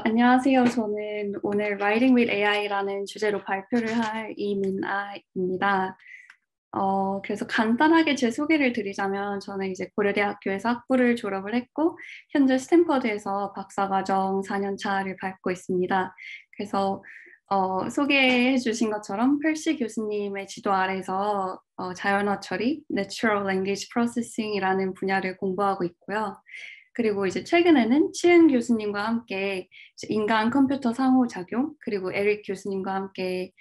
안녕하세요. 저는 오늘 Writing with AI라는 주제로 발표를 할 이민아입니다. 그래서 간단하게 제 소개를 드리자면 저는 이제 고려대학교에서 학부를 졸업을 했고 현재 스탠퍼드에서 박사과정 4년 차를 밟고 있습니다. 그래서 소개해 주신 것처럼 펄시 교수님의 지도 아래서 자연어 처리, Natural Language Processing이라는 분야를 공부하고 있고요. 그리고 이제 최근에는 치은 교수님과 함께 인간 컴퓨터 상호작용, 그리고 에릭 교수님과 함께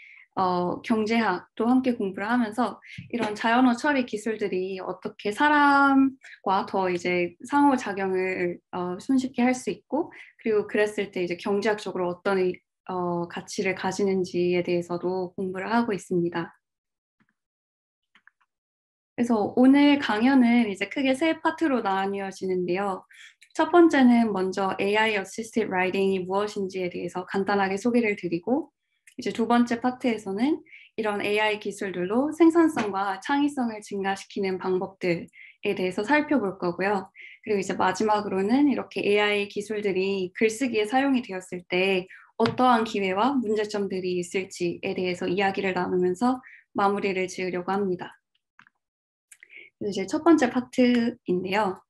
경제학도 함께 공부를 하면서 이런 자연어 처리 기술들이 어떻게 사람과 더 이제 상호작용을 손쉽게 할 수 있고, 그리고 그랬을 때 이제 경제학적으로 어떤 가치를 가지는지에 대해서도 공부를 하고 있습니다. 그래서 오늘 강연은 이제 크게 세 파트로 나뉘어지는데요. 첫 번째는 먼저 AI Assisted Writing이 무엇인지에 대해서 간단하게 소개를 드리고, 이제 두 번째 파트에서는 이런 AI 기술들로 생산성과 창의성을 증가시키는 방법들에 대해서 살펴볼 거고요. 그리고 이제 마지막으로는 이렇게 AI 기술들이 글쓰기에 사용이 되었을 때 어떠한 기회와 문제점들이 있을지에 대해서 이야기를 나누면서 마무리를 지으려고 합니다. 이제 첫 번째 파트인데요.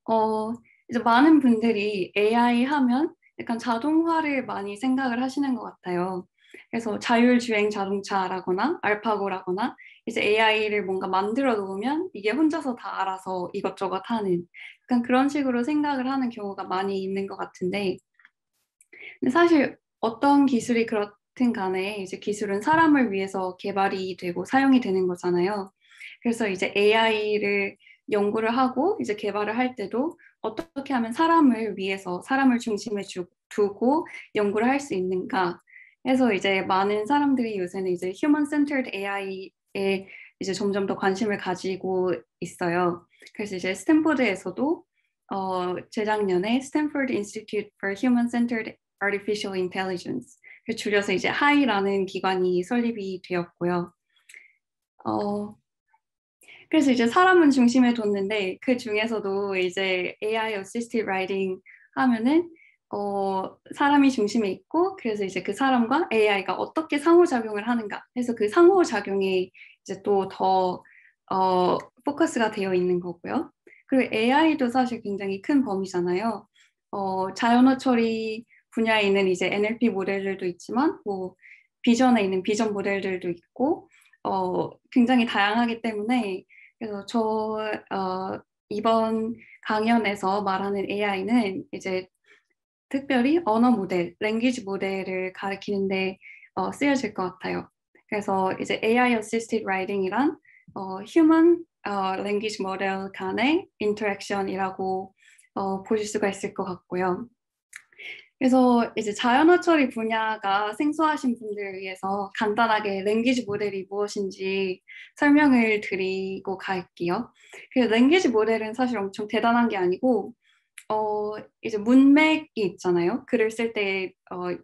어, 이제 많은 분들이 AI 하면 약간 자동화를 많이 생각을 하시는 것 같아요. 그래서 자율주행 자동차라거나 알파고라거나 이제 AI를 뭔가 만들어 놓으면 이게 혼자서 다 알아서 이것저것 하는 약간 그런 식으로 생각을 하는 경우가 많이 있는 것 같은데, 근데 사실 어떤 기술이 그렇든 간에 이제 기술은 사람을 위해서 개발이 되고 사용이 되는 거잖아요. 그래서 이제 AI를 연구를 하고 이제 개발을 할 때도 어떻게 하면 사람을 위해서 사람을 중심에 두고 연구를 할 수 있는가 해서 이제 많은 사람들이 요새는 이제 Human Centered AI에 이제 점점 더 관심을 가지고 있어요. 그래서 이제 스탠포드에서도 재작년에 Stanford Institute for Human Centered Artificial Intelligence, 줄여서 이제 하이라는 기관이 설립이 되었고요. 어, 그래서 이제 사람은 중심에 뒀는데 그 중에서도 이제 AI Assisted Writing 하면은 사람이 중심에 있고 그래서 이제 그 사람과 AI가 어떻게 상호작용을 하는가 해서 그 상호작용에 이제 또 더 포커스가 되어 있는 거고요. 그리고 AI도 사실 굉장히 큰 범위잖아요. 자연어 처리 분야에 있는 이제 NLP 모델들도 있지만 뭐 비전에 있는 비전 모델들도 있고 굉장히 다양하기 때문에 그래서 이번 강연에서 말하는 AI는 이제 특별히 언어 모델, 랭귀지 모델을 가리키는데 쓰여질 것 같아요. 그래서 이제 AI Assisted Writing이란 Human Language Model 간의 인터랙션이라고 보실 수가 있을 것 같고요. 그래서 이제 자연어 처리 분야가 생소하신 분들을 위해서 간단하게 랭귀지 모델이 무엇인지 설명을 드리고 갈게요. 그 랭귀지 모델은 사실 엄청 대단한 게 아니고, 이제 문맥이 있잖아요. 글을 쓸 때,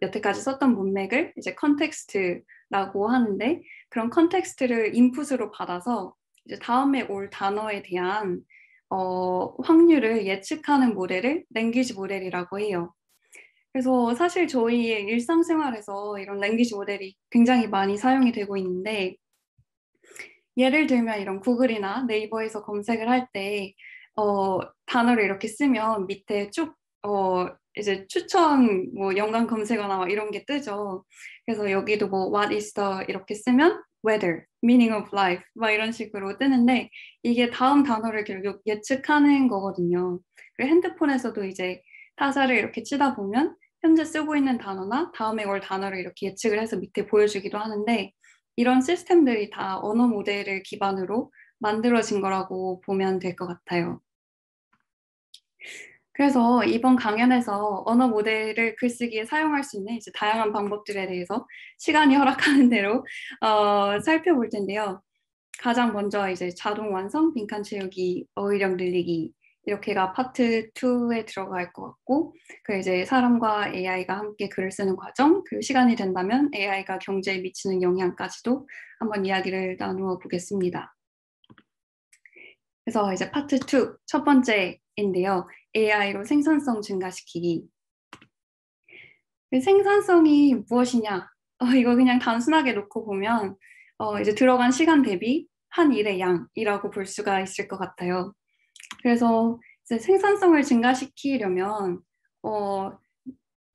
여태까지 썼던 문맥을 이제 컨텍스트라고 하는데, 그런 컨텍스트를 인풋으로 받아서 이제 다음에 올 단어에 대한, 확률을 예측하는 모델을 랭귀지 모델이라고 해요. 그래서 사실 저희의 일상생활에서 이런 랭귀지 모델이 굉장히 많이 사용이 되고 있는데, 예를 들면 이런 구글이나 네이버에서 검색을 할 때, 단어를 이렇게 쓰면 밑에 쭉, 이제 추천, 뭐, 연관 검색어나 막 이런 게 뜨죠. 그래서 여기도 뭐, what is the 이렇게 쓰면 weather, meaning of life, 막 이런 식으로 뜨는데, 이게 다음 단어를 결국 예측하는 거거든요. 그리고 핸드폰에서도 이제 타자를 이렇게 치다 보면, 현재 쓰고 있는 단어나 다음에 올 단어를 이렇게 예측을 해서 밑에 보여주기도 하는데, 이런 시스템들이 다 언어 모델을 기반으로 만들어진 거라고 보면 될 것 같아요. 그래서 이번 강연에서 언어 모델을 글쓰기에 사용할 수 있는 이제 다양한 방법들에 대해서 시간이 허락하는 대로 살펴볼 텐데요. 가장 먼저 이제 자동 완성, 빈칸 채우기, 어휘력 늘리기 이렇게가 파트 2에 들어갈 것 같고, 그 이제 사람과 AI가 함께 글을 쓰는 과정, 그리고 시간이 된다면 AI가 경제에 미치는 영향까지도 한번 이야기를 나누어 보겠습니다. 그래서 이제 파트 2, 첫 번째인데요. AI로 생산성 증가시키기. 그 생산성이 무엇이냐? 이거 그냥 단순하게 놓고 보면 이제 들어간 시간 대비 한 일의 양이라고 볼 수가 있을 것 같아요. 그래서 이제 생산성을 증가시키려면 어,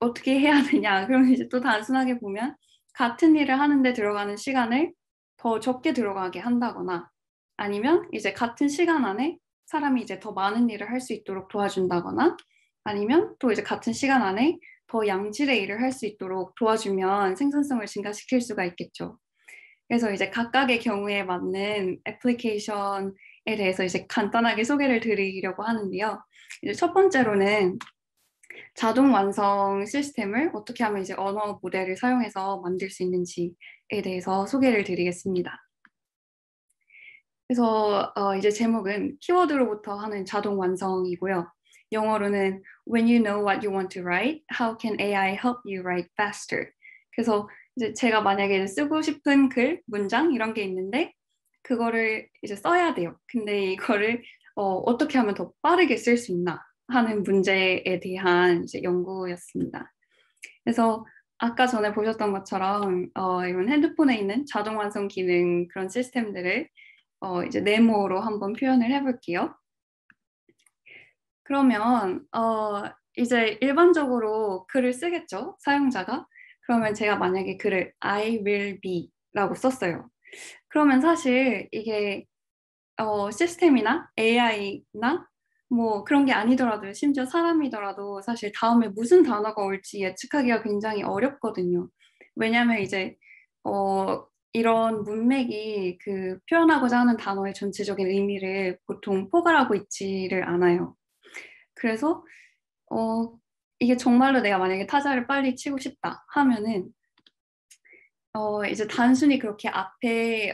어떻게 해야 되냐? 그럼 이제 또 단순하게 보면 같은 일을 하는데 들어가는 시간을 더 적게 들어가게 한다거나 아니면 이제 같은 시간 안에 사람이 이제 더 많은 일을 할 수 있도록 도와준다거나 아니면 또 이제 같은 시간 안에 더 양질의 일을 할 수 있도록 도와주면 생산성을 증가시킬 수가 있겠죠. 그래서 이제 각각의 경우에 맞는 애플리케이션에 대해서 이제 간단하게 소개를 드리려고 하는데요. 이제 첫 번째로는 자동 완성 시스템을 어떻게 하면 이제 언어 모델을 사용해서 만들 수 있는지에 대해서 소개를 드리겠습니다. 그래서 이제 제목은 키워드로부터 하는 자동 완성이고요. 영어로는 When you know what you want to write, how can AI help you write faster? 그래서 이제 제가 만약에 쓰고 싶은 글, 문장 이런 게 있는데 그거를 이제 써야 돼요. 근데 이거를 어떻게 하면 더 빠르게 쓸 수 있나 하는 문제에 대한 이제 연구였습니다. 그래서 아까 전에 보셨던 것처럼 이런 핸드폰에 있는 자동 완성 기능 그런 시스템들을 이제 네모로 한번 표현을 해볼게요. 그러면 이제 일반적으로 글을 쓰겠죠, 사용자가. 그러면 제가 만약에 글을 I will be라고 썼어요. 그러면 사실 이게 시스템이나 AI나 뭐 그런 게 아니더라도 심지어 사람이더라도 사실 다음에 무슨 단어가 올지 예측하기가 굉장히 어렵거든요. 왜냐하면 이제 이런 문맥이 그 표현하고자 하는 단어의 전체적인 의미를 보통 포괄하고 있지를 않아요. 그래서 어, 이게 정말로 내가 만약에 타자를 빨리 치고 싶다 하면은 이제 단순히 그렇게 앞에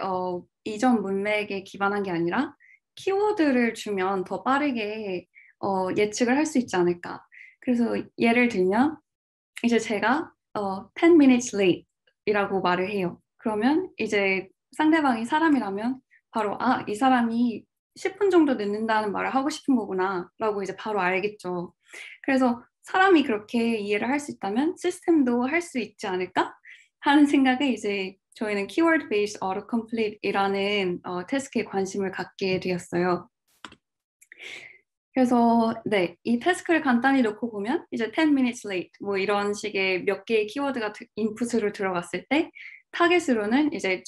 이전 문맥에 기반한 게 아니라 키워드를 주면 더 빠르게 예측을 할 수 있지 않을까. 그래서 예를 들면 이제 제가 10 minutes late 이라고 말을 해요. 그러면 이제 상대방이 사람이라면 바로 이 사람이 10분 정도 늦는다는 말을 하고 싶은 거구나 라고 이제 바로 알겠죠. 그래서 사람이 그렇게 이해를 할 수 있다면 시스템도 할 수 있지 않을까 하는 생각에 이제 저희는 Keyword Based Autocomplete이라는 태스크에 관심을 갖게 되었어요. 그래서 네, 이 태스크를 간단히 놓고 보면 이제 10 minutes late 뭐 이런 식의 몇 개의 키워드가 인풋으로 들어갔을 때 타겟으로는 이제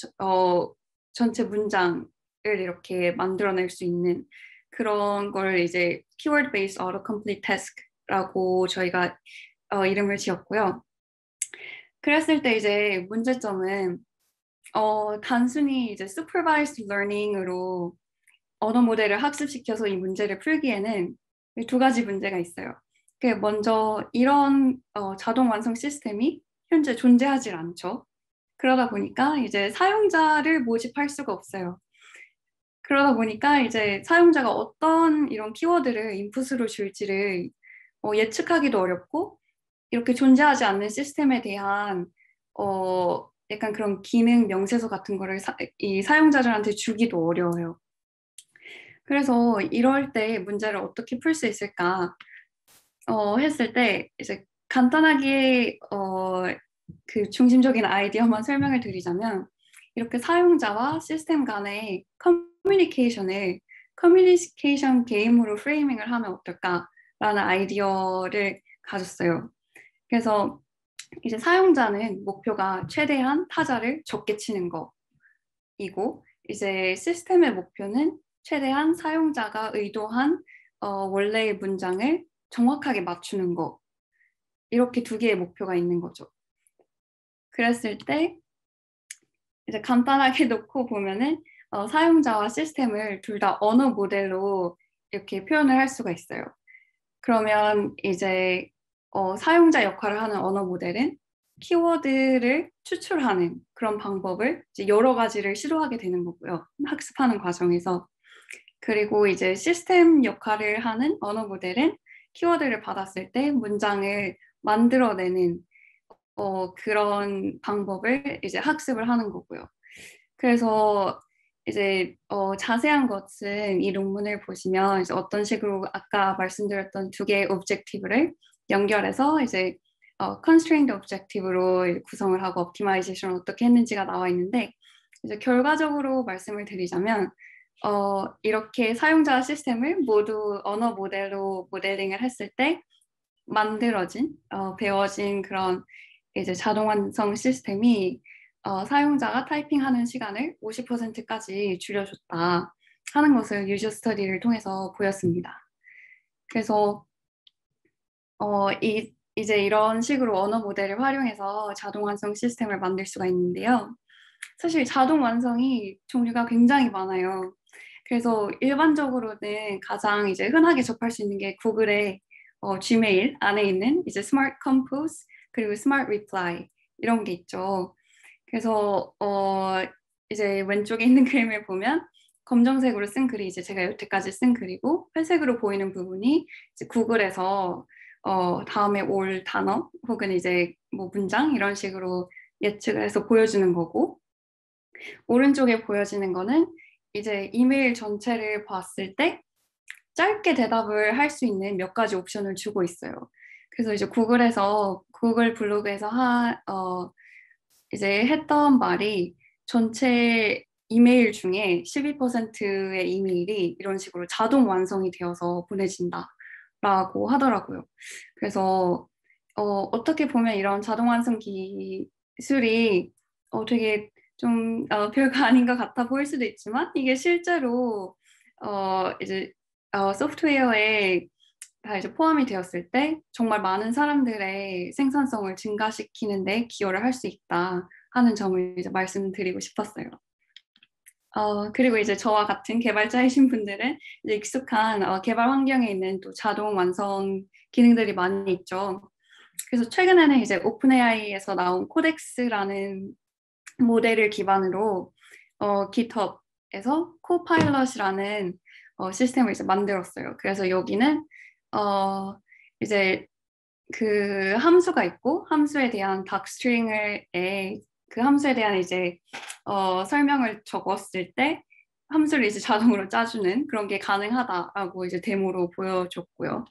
전체 문장을 이렇게 만들어낼 수 있는 그런 걸 이제 Keyword Based Autocomplete Task라고 저희가 이름을 지었고요. 그랬을 때 이제 문제점은 단순히 이제 Supervised Learning으로 언어 모델을 학습시켜서 이 문제를 풀기에는 두 가지 문제가 있어요. 먼저 이런 자동 완성 시스템이 현재 존재하지 않죠. 그러다 보니까 이제 사용자를 모집할 수가 없어요. 그러다 보니까 이제 사용자가 어떤 이런 키워드를 인풋으로 줄지를 예측하기도 어렵고 이렇게 존재하지 않는 시스템에 대한 약간 그런 기능 명세서 같은 거를 이 사용자들한테 주기도 어려워요. 그래서 이럴 때 문제를 어떻게 풀 수 있을까 했을 때 이제 간단하게 그 중심적인 아이디어만 설명을 드리자면 이렇게 사용자와 시스템 간의 커뮤니케이션 게임으로 프레이밍을 하면 어떨까라는 아이디어를 가졌어요. 그래서 이제 사용자는 목표가 최대한 타자를 적게 치는 거이고 이제 시스템의 목표는 최대한 사용자가 의도한 원래의 문장을 정확하게 맞추는 거. 이렇게 두 개의 목표가 있는 거죠. 그랬을 때 이제 간단하게 놓고 보면은 사용자와 시스템을 둘 다 언어 모델로 이렇게 표현을 할 수가 있어요. 그러면 이제 사용자 역할을 하는 언어 모델은 키워드를 추출하는 그런 방법을 이제 여러 가지를 시도하게 되는 거고요. 학습하는 과정에서. 그리고 이제 시스템 역할을 하는 언어 모델은 키워드를 받았을 때 문장을 만들어내는 그런 방법을 이제 학습을 하는 거고요. 그래서 이제 자세한 것은 이 논문을 보시면 이제 어떤 식으로 아까 말씀드렸던 두 개의 오브젝티브를 연결해서 이제 constrained objective로 구성을 하고 optimization을 어떻게 했는지가 나와 있는데 이제 결과적으로 말씀을 드리자면 이렇게 사용자 시스템을 모두 언어 모델로 모델링을 했을 때 만들어진 배워진 그런 이제 자동 완성 시스템이 사용자가 타이핑하는 시간을 50%까지 줄여줬다 하는 것을 유저 스터디를 통해서 보였습니다. 그래서 이제 이런 식으로 언어 모델을 활용해서 자동 완성 시스템을 만들 수가 있는데요. 사실 자동 완성이 종류가 굉장히 많아요. 그래서 일반적으로는 가장 이제 흔하게 접할 수 있는 게 구글의 Gmail 안에 있는 이제 Smart Compose 그리고 Smart Reply 이런 게 있죠. 그래서 이제 왼쪽에 있는 그림을 보면 검정색으로 쓴 글이 이제 제가 여태까지 쓴 글이고 회색으로 보이는 부분이 이제 구글에서 다음에 올 단어 혹은 이제 뭐 문장 이런 식으로 예측을 해서 보여주는 거고 오른쪽에 보여지는 거는 이제 이메일 전체를 봤을 때 짧게 대답을 할 수 있는 몇 가지 옵션을 주고 있어요. 그래서 이제 구글 블로그에서 이제 했던 말이 전체 이메일 중에 12%의 이메일이 이런 식으로 자동 완성이 되어서 보내진다라고 하더라고요. 그래서 어떻게 보면 이런 자동 완성 기술이 되게 좀 별거 아닌 것 같아 보일 수도 있지만 이게 실제로 이제 소프트웨어에 다 이제 포함이 되었을 때 정말 많은 사람들의 생산성을 증가시키는 데 기여를 할 수 있다 하는 점을 이제 말씀드리고 싶었어요. 그리고 이제 저와 같은 개발자이신 분들은 이제 익숙한 개발 환경에 있는 또 자동 완성 기능들이 많이 있죠. 그래서 최근에는 이제 오픈 AI에서 나온 코덱스라는 모델을 기반으로 GitHub에서 코파일럿이라는 시스템을 이제 만들었어요. 그래서 여기는 이제 그 함수가 있고 함수에 대한 docstring을 그 함수에 대한 이제 설명을 적었을 때 함수를 이제 자동으로 짜주는 그런 게 가능하다라고 이제 데모로 보여줬고요.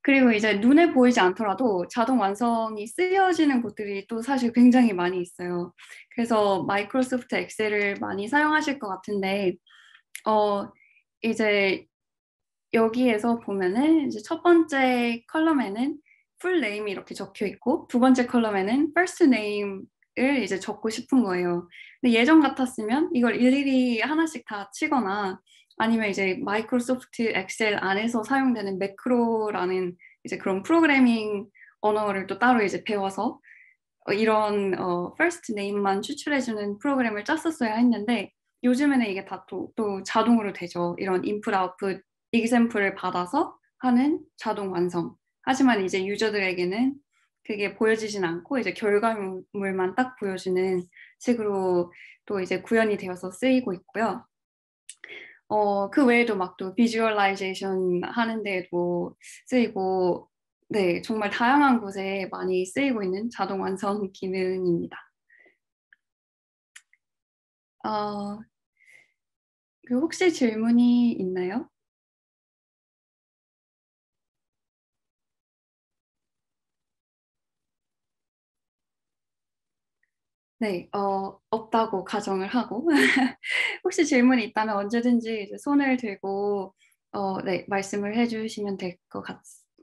그리고 이제 눈에 보이지 않더라도 자동 완성이 쓰여지는 곳들이 또 사실 굉장히 많이 있어요. 그래서 마이크로소프트 엑셀을 많이 사용하실 것 같은데, 이제 여기에서 보면은 이제 첫 번째 컬럼에는 풀 네임이 이렇게 적혀 있고, 두 번째 컬럼에는 first name을 이제 적고 싶은 거예요. 근데 예전 같았으면 이걸 일일이 하나씩 다 치거나 아니면 이제 마이크로소프트 엑셀 안에서 사용되는 매크로라는 이제 그런 프로그래밍 언어를 또 따로 이제 배워서 이런 first name만 추출해주는 프로그램을 짰었어야 했는데 요즘에는 이게 다 또 자동으로 되죠. 이런 인풋 아웃풋 example을 받아서 하는 자동 완성. 하지만 이제 유저들에게는 그게 보여지진 않고 이제 결과물만 딱 보여주는 식으로 또 이제 구현이 되어서 쓰이고 있고요. 그 외에도 막 또 비주얼라이제이션 하는 데도 쓰이고, 네, 정말 다양한 곳에 많이 쓰이고 있는 자동 완성 기능입니다. 어, 그 혹시 질문이 있나요? 네, 없다고 가정을 하고, 혹시 질문이 있다면 언제든지 이제 손을 들고, 네, 말씀을 해주시면 될 것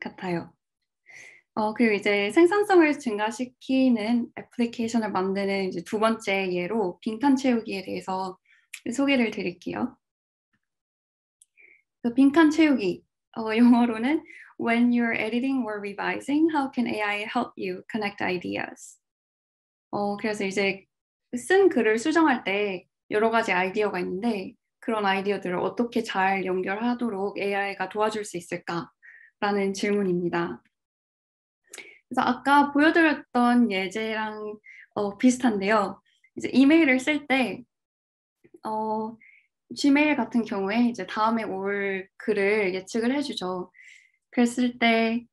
같아요. 그리고 이제 생산성을 증가시키는 애플리케이션을 만드는 이제 두 번째 예로 빈칸 채우기에 대해서 소개를 드릴게요. 그 빈칸 채우기, 영어로는 When you're editing or revising, how can AI help you connect ideas? 그래서 이제 쓴 글을 수정할 때 여러 가지 아이디어가 있는데 그런 아이디어들을 어떻게 잘 연결하도록 AI가 도와줄 수 있을까라는 질문입니다. 그래서 아까 보여드렸던 예제랑 비슷한데요. 이제 이메일을 쓸 때, Gmail 같은 경우에 이제 다음에 올 글을 예측을 해주죠. 그랬을 때,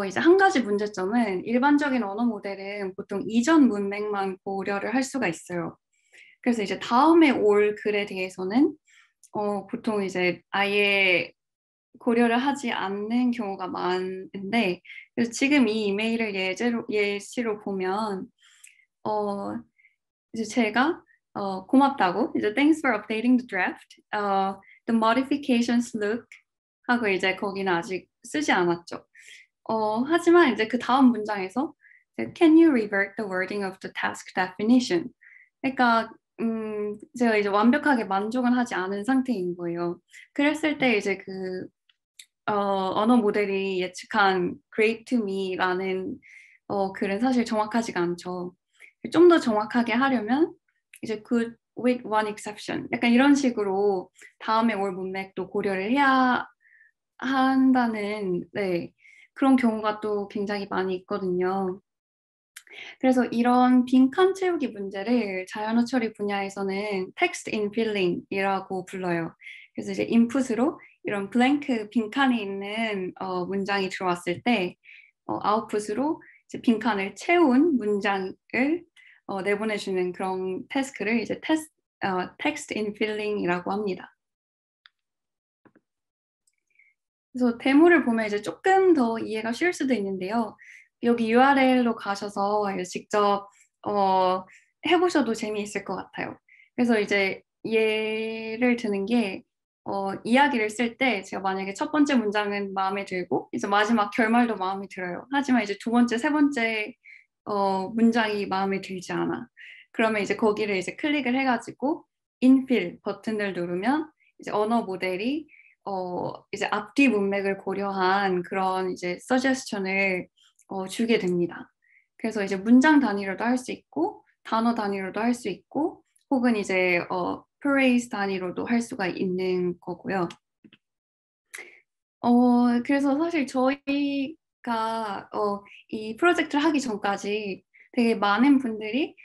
이제 한 가지 문제점은 일반적인 언어 모델은 보통 이전 문맥만 고려를 할 수가 있어요. 그래서 이제 다음에 올 글에 대해서는 보통 이제 아예 고려를 하지 않는 경우가 많은데, 그래서 지금 이 이메일을 예시로 보면, 어, 이제 제가 고맙다고 이제 Thanks for updating the draft. The modifications look 하고 이제 거기는 아직 쓰지 않았죠. 하지만 이제 그 다음 문장에서 Can you revert the wording of the task definition? 그러니까 제가 이제 완벽하게 만족은 하지 않은 상태인 거예요. 그랬을 때 이제 언어 모델이 예측한 Great to me라는 글은 사실 정확하지가 않죠. 좀 더 정확하게 하려면 이제 good with one exception 약간 이런 식으로 다음에 올 문맥도 고려를 해야 한다는 네, 그런 경우가 또 굉장히 많이 있거든요. 그래서 이런 빈칸 채우기 문제를 자연어 처리 분야에서는 text infilling이라고 불러요. 그래서 이제 인풋으로 이런 블랭크 빈칸이 있는 문장이 들어왔을 때 아웃풋으로 이제 빈칸을 채운 문장을 내보내주는 그런 태스크를 이제 text infilling이라고 합니다. 그래서 데모를 보면 이제 조금 더 이해가 쉬울 수도 있는데요. 여기 URL로 가셔서 직접 해보셔도 재미있을 것 같아요. 그래서 이제 예를 드는 게 이야기를 쓸 때 제가 만약에 첫 번째 문장은 마음에 들고 이제 마지막 결말도 마음에 들어요. 하지만 이제 두 번째, 세 번째 문장이 마음에 들지 않아. 그러면 이제 거기를 이제 클릭을 해가지고 인필 버튼을 누르면 이제 언어 모델이 이제 앞뒤 문맥을 고려한 그런 이제 서제스션을 주게 됩니다. 그래서 이제 문장 단위로도 할 수 있고 단어 단위로도 할 수 있고 혹은 이제 프레이즈 단위로도 할 수가 있는 거고요. 그래서 사실 저희가 이 프로젝트를 하기 전까지 되게 많은 분들이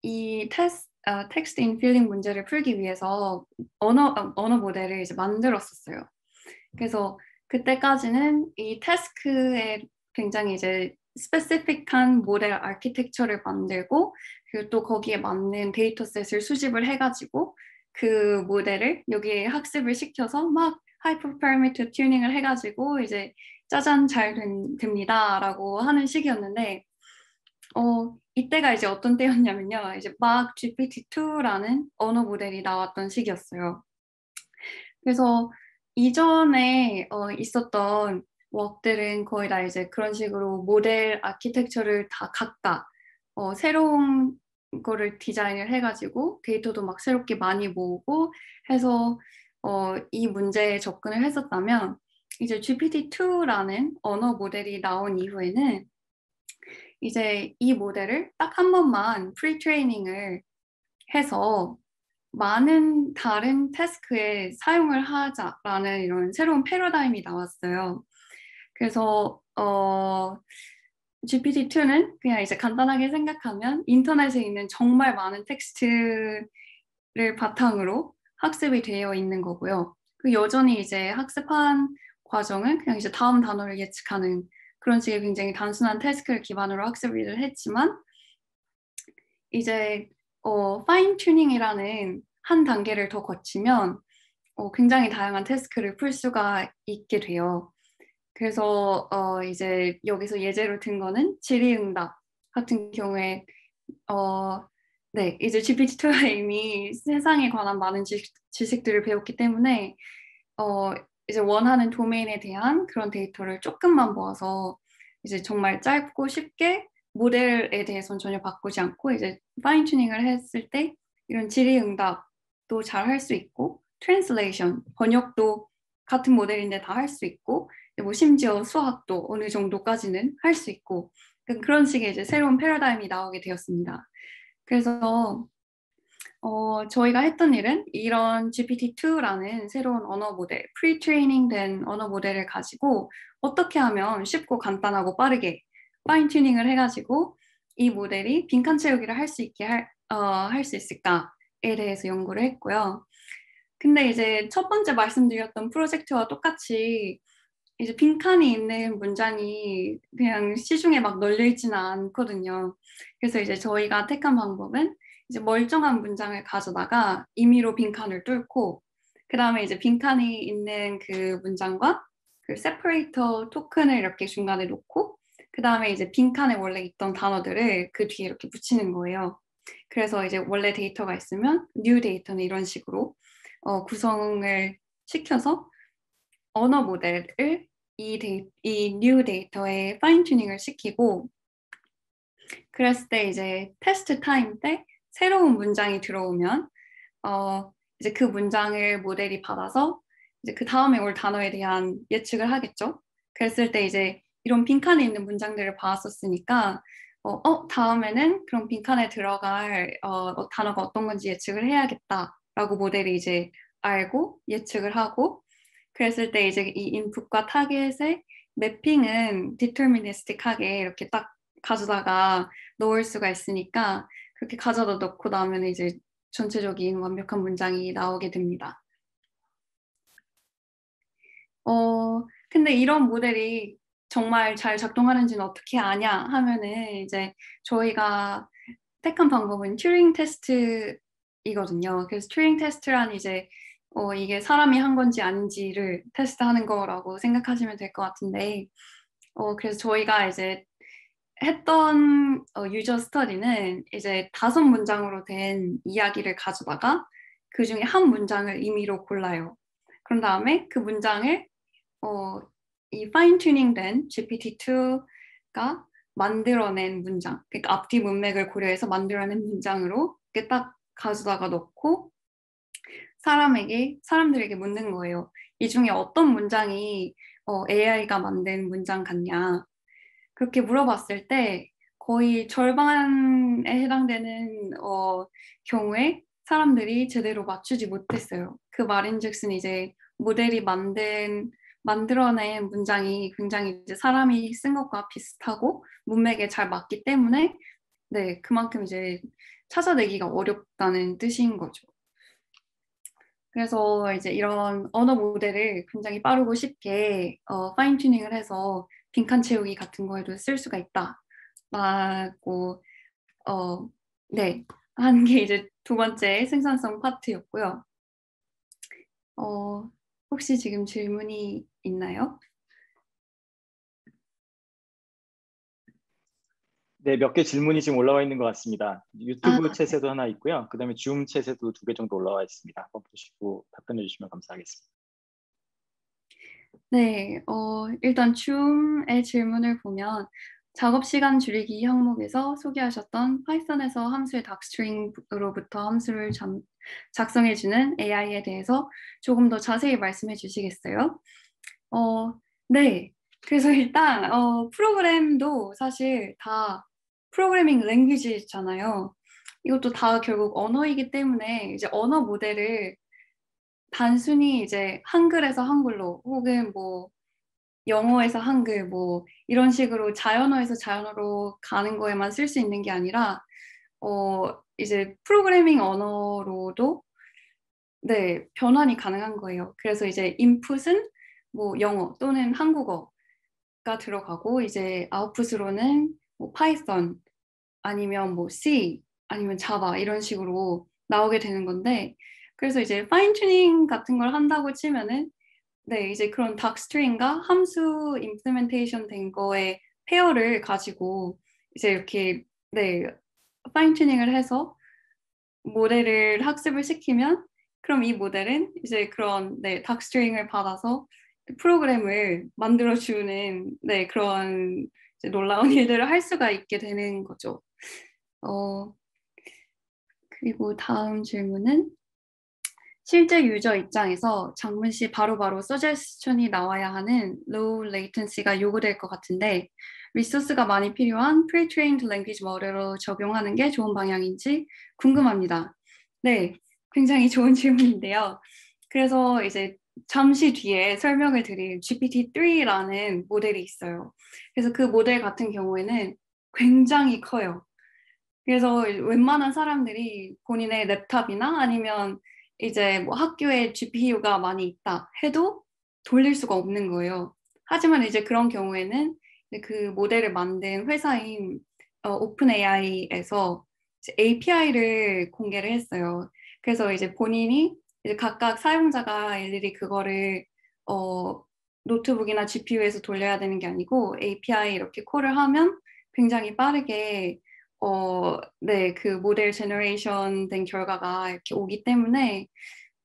이 텍스트 인필링 문제를 풀기 위해서 언어 모델을 이제 만들었었어요. 그래서 그때까지는 이 태스크에 굉장히 이제 스페시픽한 모델 아키텍처를 만들고 그리고 또 거기에 맞는 데이터셋을 수집을 해가지고 그 모델을 여기에 학습을 시켜서 막 하이퍼 파라미터 튜닝을 해가지고 이제 짜잔 됩니다라고 하는 시기였는데 이때가 이제 어떤 때였냐면요. 이제 막 GPT-2라는 언어 모델이 나왔던 시기였어요. 그래서 이전에 있었던 웍들은 거의 다 이제 그런 식으로 모델 아키텍처를 다 각각 새로운 거를 디자인을 해가지고 데이터도 막 새롭게 많이 모으고 해서 이 문제에 접근을 했었다면 이제 GPT-2라는 언어 모델이 나온 이후에는 이제 이 모델을 딱 한 번만 프리트레이닝을 해서 많은 다른 태스크에 사용을 하자라는 이런 새로운 패러다임이 나왔어요. 그래서 GPT-2는 그냥 이제 간단하게 생각하면 인터넷에 있는 정말 많은 텍스트를 바탕으로 학습이 되어 있는 거고요. 그 여전히 이제 학습한 과정은 그냥 이제 다음 단어를 예측하는 그런 식의 굉장히 단순한 태스크를 기반으로 학습을 했지만 이제 파인 튜닝이라는 한 단계를 더 거치면 굉장히 다양한 태스크를 풀 수가 있게 돼요. 그래서 이제 여기서 예제로 든 거는 질의응답 같은 경우에 네, 이제 GPT-2가 이미 세상에 관한 많은 지식들을 배웠기 때문에 이제 원하는 도메인에 대한 그런 데이터를 조금만 모아서 이제 정말 짧고 쉽게 모델에 대해서는 전혀 바꾸지 않고 이제 파인 튜닝을 했을 때 이런 질의응답도 잘 할 수 있고 트랜슬레이션 번역도 같은 모델인데 다 할 수 있고 뭐 심지어 수학도 어느 정도까지는 할 수 있고 그런 식의 이제 새로운 패러다임이 나오게 되었습니다. 그래서 저희가 했던 일은 이런 GPT-2라는 새로운 언어 모델, 프리-트레이닝 된 언어 모델을 가지고 어떻게 하면 쉽고 간단하고 빠르게 파인 튜닝을 해가지고 이 모델이 빈칸 채우기를 할 수 있게 할 수 있을까에 대해서 연구를 했고요. 근데 이제 첫 번째 말씀드렸던 프로젝트와 똑같이 이제 빈칸이 있는 문장이 그냥 시중에 막 널려 있지는 않거든요. 그래서 이제 저희가 택한 방법은 이제 멀쩡한 문장을 가져다가 임의로 빈칸을 뚫고 그 다음에 이제 빈칸이 있는 그 문장과 그 세퍼레이터 토큰을 이렇게 중간에 놓고 그 다음에 이제 빈칸에 원래 있던 단어들을 그 뒤에 이렇게 붙이는 거예요. 그래서 이제 원래 데이터가 있으면 new 데이터는 이런 식으로 구성을 시켜서 언어 모델을 이 new 데이터에 파인 튜닝을 시키고 그랬을 때 이제 테스트 타임 때 새로운 문장이 들어오면 이제 그 문장을 모델이 받아서 이제 그 다음에 올 단어에 대한 예측을 하겠죠. 그랬을 때 이제 이런 빈칸에 있는 문장들을 봤었으니까 다음에는 그런 빈칸에 들어갈 단어가 어떤 건지 예측을 해야겠다라고 모델이 이제 알고 예측을 하고 그랬을 때 이제 이 인풋과 타겟의 매핑은 디터미니스틱하게 이렇게 딱 가져다가 넣을 수가 있으니까 그렇게 가져다 넣고 나면 이제 전체적인 완벽한 문장이 나오게 됩니다. 근데 이런 모델이 정말 잘 작동하는지는 어떻게 아냐 하면은 이제 저희가 택한 방법은 튜링 테스트이거든요. 그래서 튜링 테스트란 이제 이게 사람이 한 건지 아닌지를 테스트하는 거라고 생각하시면 될 것 같은데 그래서 저희가 이제 했던 유저 스터디는 이제 5문장으로 된 이야기를 가져다가 그 중에 한 문장을 임의로 골라요. 그런 다음에 그 문장을 이 파인 튜닝된 GPT-2가 만들어낸 문장, 그러니까 앞뒤 문맥을 고려해서 만들어낸 문장으로 이렇게 딱 가져다가 넣고 사람들에게 묻는 거예요. 이 중에 어떤 문장이 AI가 만든 문장 같냐. 그렇게 물어봤을 때 거의 절반에 해당되는 경우에 사람들이 제대로 맞추지 못했어요. 그 말인즉슨 이제 모델이 만들어낸 문장이 굉장히 이제 사람이 쓴 것과 비슷하고 문맥에 잘 맞기 때문에 네, 그만큼 이제 찾아내기가 어렵다는 뜻인 거죠. 그래서 이제 이런 언어 모델을 굉장히 빠르고 쉽게 파인 튜닝을 해서 빈칸 채우기 같은 거에도 쓸 수가 있다라고 네, 하는 게 이제 두 번째 생산성 파트였고요. 혹시 지금 질문이 있나요? 네, 몇 개 질문이 지금 올라와 있는 것 같습니다. 유튜브 네. 챗에도 하나 있고요. 그 다음에 줌 챗에도 2개 정도 올라와 있습니다. 한번 보시고 답변해 주시면 감사하겠습니다. 네, 일단 줌의 질문을 보면 작업 시간 줄이기 항목에서 소개하셨던 파이썬에서 함수의 닥스트링으로부터 함수를 작성해주는 AI에 대해서 조금 더 자세히 말씀해 주시겠어요? 네. 그래서 일단 프로그램도 사실 다 프로그래밍 랭귀지잖아요. 이것도 다 결국 언어이기 때문에 이제 언어 모델을 단순히 이제 한글에서 한글로 혹은 뭐 영어에서 한글 뭐 이런 식으로 자연어에서 자연어로 가는 거에만 쓸 수 있는 게 아니라 이제 프로그래밍 언어로도 네, 변환이 가능한 거예요. 그래서 이제 인풋은 뭐 영어 또는 한국어가 들어가고 이제 아웃풋으로는 뭐 파이썬 아니면 뭐 C 아니면 자바 이런 식으로 나오게 되는 건데 그래서 이제 파인 튜닝 같은 걸 한다고 치면은 네, 이제 그런 닥스트링과 함수 임플리멘테이션 된 거의 페어를 가지고 이제 이렇게 네, 파인 튜닝을 해서 모델을 학습을 시키면 그럼 이 모델은 이제 그런 네, 닥스트링을 받아서 프로그램을 만들어주는 네, 그런 이제 놀라운 일들을 할 수가 있게 되는 거죠. 그리고 다음 질문은 실제 유저 입장에서 장문 시 바로바로 서제스션이 나와야 하는 low latency가 요구될 것 같은데 리소스가 많이 필요한 pre-trained language 모델로 적용하는 게 좋은 방향인지 궁금합니다. 네, 굉장히 좋은 질문인데요. 그래서 이제 잠시 뒤에 설명을 드릴 GPT-3라는 모델이 있어요. 그래서 그 모델 같은 경우에는 굉장히 커요. 그래서 웬만한 사람들이 본인의 랩탑이나 아니면 이제 뭐 학교에 GPU가 많이 있다 해도 돌릴 수가 없는 거예요. 하지만 이제 그런 경우에는 그 모델을 만든 회사인 오픈 AI에서 API를 공개를 했어요. 그래서 이제 본인이 이제 각각 사용자가 일일이 그거를 노트북이나 GPU에서 돌려야 되는 게 아니고 API 이렇게 콜을 하면 굉장히 빠르게 네, 그 모델 제너레이션 된 결과가 이렇게 오기 때문에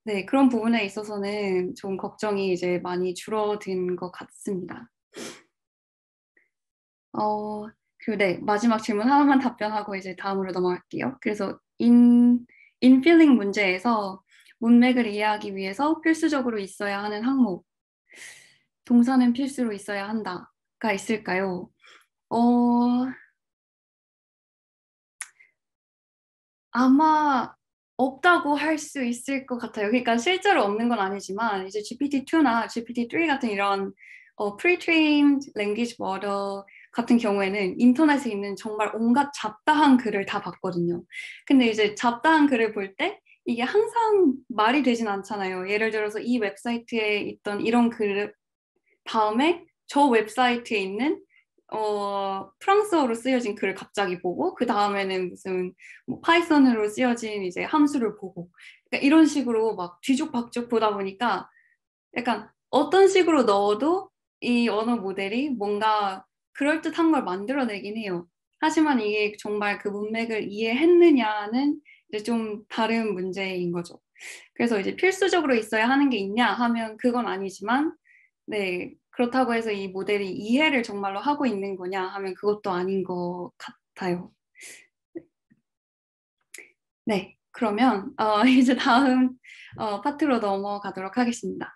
네, 그런 부분에 있어서는 좀 걱정이 이제 많이 줄어든 것 같습니다. 네, 마지막 질문 하나만 답변하고 이제 다음으로 넘어갈게요. 그래서 인필링 문제에서 문맥을 이해하기 위해서 필수적으로 있어야 하는 항목, 동사는 필수로 있어야 한다가 있을까요? 아마 없다고 할 수 있을 것 같아요. 그러니까 실제로 없는 건 아니지만 이제 GPT-2나 GPT-3 같은 이런 pre-trained language model 같은 경우에는 인터넷에 있는 정말 온갖 잡다한 글을 다 봤거든요. 근데 이제 잡다한 글을 볼 때 이게 항상 말이 되진 않잖아요. 예를 들어서 이 웹사이트에 있던 이런 글 다음에 저 웹사이트에 있는 프랑스어로 쓰여진 글을 갑자기 보고 그 다음에는 무슨 뭐 파이썬으로 쓰여진 이제 함수를 보고 그러니까 이런 식으로 막 뒤죽박죽 보다 보니까 약간 어떤 식으로 넣어도 이 언어 모델이 뭔가 그럴듯한 걸 만들어내긴 해요. 하지만 이게 정말 그 문맥을 이해했느냐는 이제 좀 다른 문제인 거죠. 그래서 이제 필수적으로 있어야 하는 게 있냐 하면 그건 아니지만 네, 그렇다고 해서 이 모델이 이해를 정말로 하고 있는 거냐 하면 그것도 아닌 것 같아요. 네, 그러면 이제 다음 파트로 넘어가도록 하겠습니다.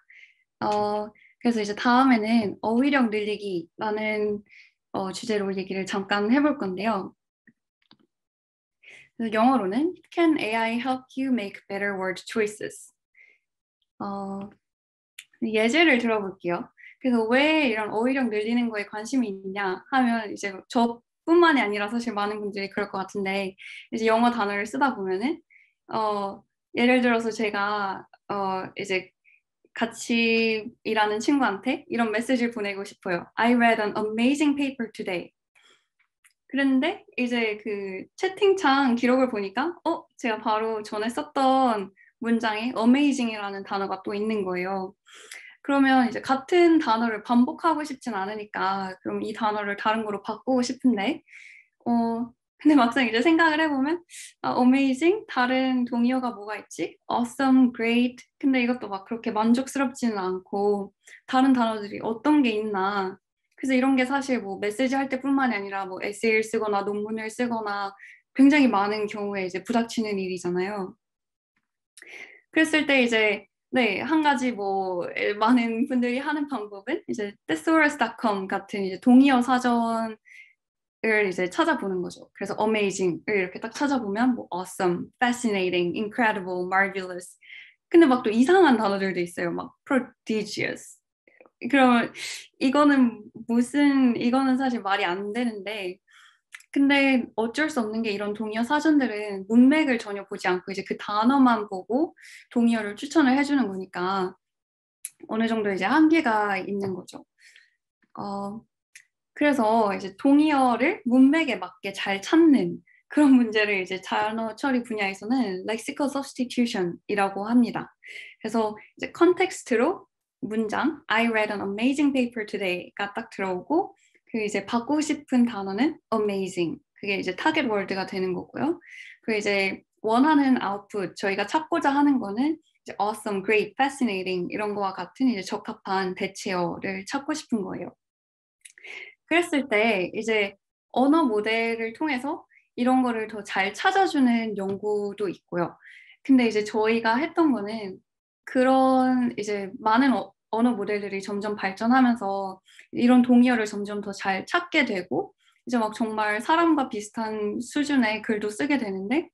그래서 이제 다음에는 어휘력 늘리기라는 주제로 얘기를 잠깐 해볼 건데요. 그래서 영어로는 Can AI help you make better word choices? 예제를 들어볼게요. 그래서 왜 이런 어휘력 늘리는 거에 관심이 있냐 하면 이제 저뿐만이 아니라 사실 많은 분들이 그럴 것 같은데 이제 영어 단어를 쓰다 보면은 예를 들어서 제가 이제 같이 일하는 친구한테 이런 메시지를 보내고 싶어요. I read an amazing paper today. 그런데 이제 그 채팅창 기록을 보니까 제가 바로 전에 썼던 문장에 amazing이라는 단어가 또 있는 거예요. 그러면 이제 같은 단어를 반복하고 싶진 않으니까 그럼 이 단어를 다른 거로 바꾸고 싶은데 근데 막상 이제 생각을 해보면 amazing 다른 동의어가 뭐가 있지? awesome, great 근데 이것도 막 그렇게 만족스럽지는 않고 다른 단어들이 어떤 게 있나 그래서 이런 게 사실 뭐 메시지 할 때뿐만이 아니라 뭐 에세이를 쓰거나 논문을 쓰거나 굉장히 많은 경우에 이제 부닥치는 일이잖아요. 그랬을 때 이제 네, 한 가지 뭐 많은 분들이 하는 방법은 이제 thesaurus.com 같은 이제 동의어 사전을 이제 찾아보는 거죠. 그래서 amazing을 이렇게 딱 찾아보면 뭐 awesome, fascinating, incredible, marvelous. 근데 막 또 이상한 단어들도 있어요. 막 prodigious. 그러면 이거는 사실 말이 안 되는데 근데 어쩔 수 없는 게 이런 동의어 사전들은 문맥을 전혀 보지 않고 이제 그 단어만 보고 동의어를 추천을 해주는 거니까 어느 정도 이제 한계가 있는 거죠. 그래서 이제 동의어를 문맥에 맞게 잘 찾는 그런 문제를 이제 단어 처리 분야에서는 lexical substitution이라고 합니다. 그래서 이제 컨텍스트로 문장 I read an amazing paper today가 딱 들어오고 그 이제 바꾸고 싶은 단어는 amazing 그게 이제 타겟 월드가 되는 거고요. 그 이제 원하는 아웃풋 저희가 찾고자 하는 거는 이제 awesome, great, fascinating 이런 거와 같은 이제 적합한 대체어를 찾고 싶은 거예요. 그랬을 때 이제 언어 모델을 통해서 이런 거를 더 잘 찾아주는 연구도 있고요. 근데 이제 저희가 했던 거는 그런 이제 많은 언어 모델들이 점점 발전하면서 이런 동의어를 점점 더 잘 찾게 되고 이제 막 정말 사람과 비슷한 수준의 글도 쓰게 되는데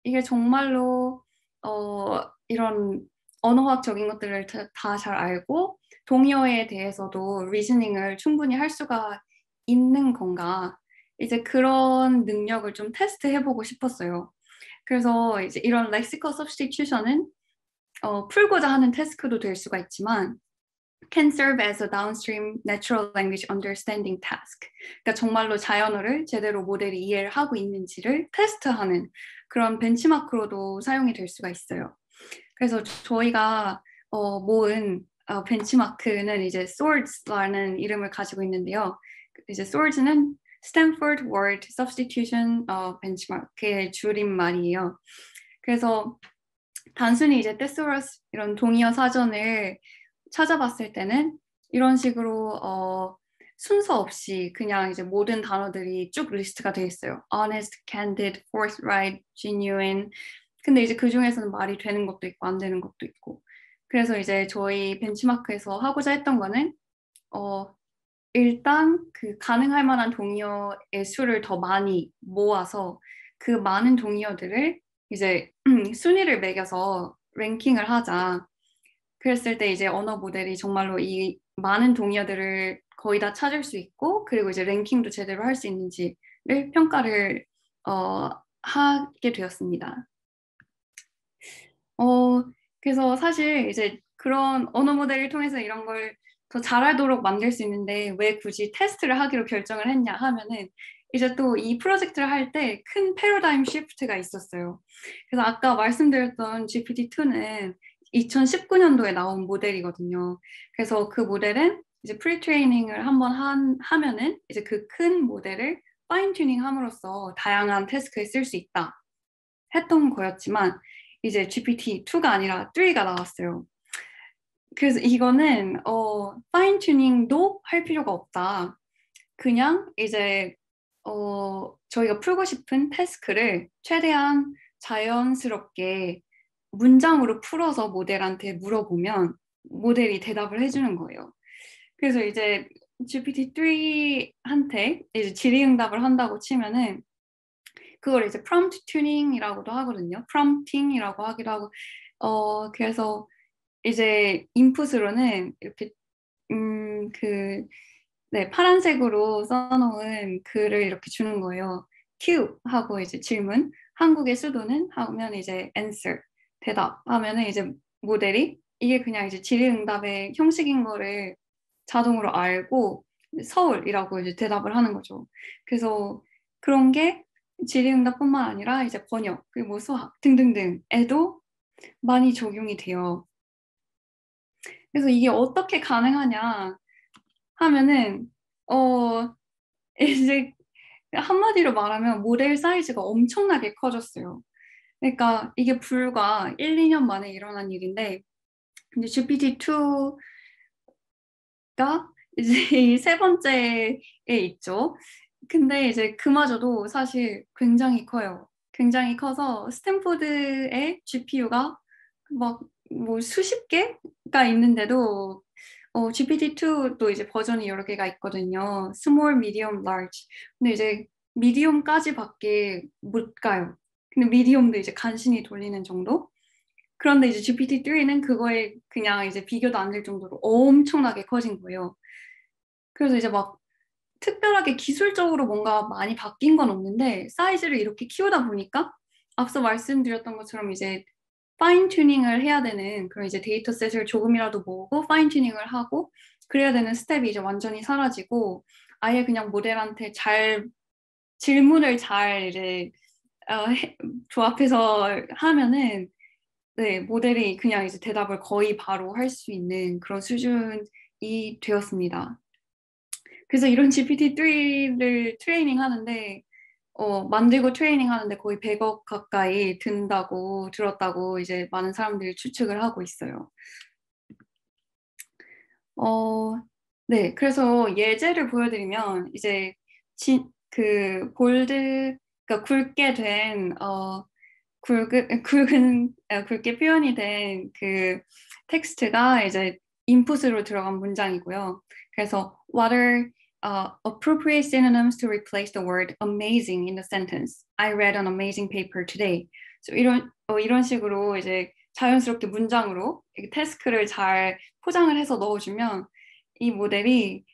이게 정말로 이런 언어학적인 것들을 다 잘 알고 동의어에 대해서도 리즈닝을 충분히 할 수가 있는 건가? 이제 그런 능력을 좀 테스트해보고 싶었어요. 그래서 이제 이런 렉시컬 서브스티튜션은 풀고자 하는 태스크도 될 수가 있지만 can serve as a downstream natural language understanding task. 그러니까 정말로 자연어를 제대로 모델이 이해를 하고 있는지를 테스트하는 그런 벤치마크로도 사용이 될 수가 있어요. 그래서 저희가 모은 벤치마크는 이제 SWORDS라는 이름을 가지고 있는데요. 이제 SWORDS는 Stanford Word Substitution Benchmark의 줄임말이에요. 그래서 단순히 이제 thesaurus 이런 동의어 사전을 찾아봤을 때는 이런 식으로 순서 없이 그냥 이제 모든 단어들이 쭉 리스트가 되어 있어요. honest, candid, forthright, genuine. 근데 이제 그 중에서는 말이 되는 것도 있고 안 되는 것도 있고. 그래서 이제 저희 벤치마크에서 하고자 했던 거는 일단 그 가능할 만한 동의어의 수를 더 많이 모아서 그 많은 동의어들을 이제 순위를 매겨서 랭킹을 하자. 그랬을 때 이제 언어 모델이 정말로 이 많은 동의어들을 거의 다 찾을 수 있고 그리고 이제 랭킹도 제대로 할 수 있는지를 평가를 하게 되었습니다. 그래서 사실 이제 그런 언어 모델을 통해서 이런 걸 더 잘하도록 만들 수 있는데 왜 굳이 테스트를 하기로 결정을 했냐 하면은 이제 또 이 프로젝트를 할 때 큰 패러다임 시프트가 있었어요. 그래서 아까 말씀드렸던 GPT-2는 2019년도에 나온 모델이거든요. 그래서 그 모델은 이제 프리트레이닝을 한번 하면은 이제 그 큰 모델을 파인 튜닝 함으로써 다양한 태스크에 쓸 수 있다 했던 거였지만 이제 GPT-2가 아니라 3가 나왔어요. 그래서 이거는 파인 튜닝도 할 필요가 없다. 그냥 이제 저희가 풀고 싶은 태스크를 최대한 자연스럽게 문장으로 풀어서 모델한테 물어보면 모델이 대답을 해주는 거예요. 그래서 이제 GPT-3한테 이제 질의응답을 한다고 치면은 그걸 이제 prompt tuning이라고도 하거든요. prompting이라고 하기도 하고 그래서 이제 인풋으로는 이렇게 네, 파란색으로 써놓은 글을 이렇게 주는 거예요. Q 하고 이제 질문, 한국의 수도는 하면 이제 answer, 대답 하면은 이제 모델이 이게 그냥 이제 질의응답의 형식인 거를 자동으로 알고 서울이라고 이제 대답을 하는 거죠. 그래서 그런 게 질의응답뿐만 아니라 이제 번역, 그리고 뭐 수학 등등등에도 많이 적용이 돼요. 그래서 이게 어떻게 가능하냐 하면은 이제 한마디로 말하면 모델 사이즈가 엄청나게 커졌어요. 그러니까 이게 불과 1, 2년 만에 일어난 일인데 이제 GPT-2가 이제 이 세 번째에 있죠. 근데 이제 그마저도 사실 굉장히 커요. 굉장히 커서 스탠포드의 GPU가 막 뭐 수십 개가 있는데도 GPT-2도 이제 버전이 여러 개가 있거든요. Small, Medium, Large. 근데 이제 미디움까지밖에 못 가요. 근데 미디움도 이제 간신히 돌리는 정도? 그런데 이제 GPT-3는 그거에 그냥 이제 비교도 안 될 정도로 엄청나게 커진 거예요. 그래서 이제 막 특별하게 기술적으로 뭔가 많이 바뀐 건 없는데 사이즈를 이렇게 키우다 보니까 앞서 말씀드렸던 것처럼 이제 파인 튜닝을 해야 되는 그런 이제 데이터셋을 조금이라도 모으고 파인 튜닝을 하고 그래야 되는 스텝이 이제 완전히 사라지고 아예 그냥 모델한테 잘 질문을 잘 이제 조합해서 하면은 네, 모델이 그냥 이제 대답을 거의 바로 할 수 있는 그런 수준이 되었습니다. 그래서 이런 GPT-3를 트레이닝 하는데 만들고 트레이닝 하는데 거의 100억 가까이 든다고 들었다고 이제 많은 사람들이 추측을 하고 있어요. 네, 그래서 예제를 보여드리면 이제 그 볼드, 그러니까 굵게 된 굵게 표현이 된 그 텍스트가 이제 인풋으로 들어간 문장이고요. 그래서 what are appropriate synonyms to replace the word amazing in the sentence? I read an amazing paper today. So 이런 식으로 이제 자연스럽게 문장으로 태스크를 잘 포장을 해서 넣어주면 이 모델이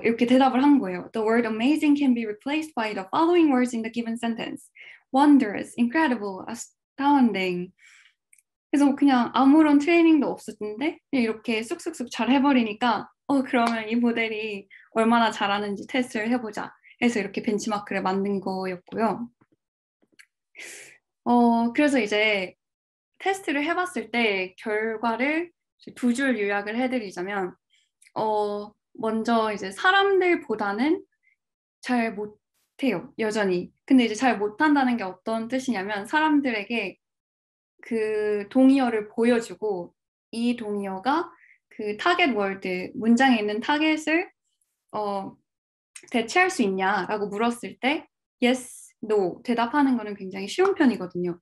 이렇게 대답을 한 거예요. The word amazing can be replaced by the following words in the given sentence. Wondrous, incredible, astounding. 그래서 그냥 아무런 트레이닝도 없었는데 그냥 이렇게 쑥쑥쑥 잘 해버리니까 그러면 이 모델이 얼마나 잘하는지 테스트를 해보자 해서 이렇게 벤치마크를 만든 거였고요. 그래서 이제 테스트를 해봤을 때 결과를 두 줄 요약을 해드리자면, 먼저 이제 사람들보다는 잘 못해요, 여전히. 근데 이제 잘 못한다는 게 어떤 뜻이냐면, 사람들에게 그 동의어를 보여주고, 이 동의어가 그 타겟 월드, 문장에 있는 타겟을 어, 대체할 수 있냐라고 물었을 때 yes, no 대답하는 거는 굉장히 쉬운 편이거든요.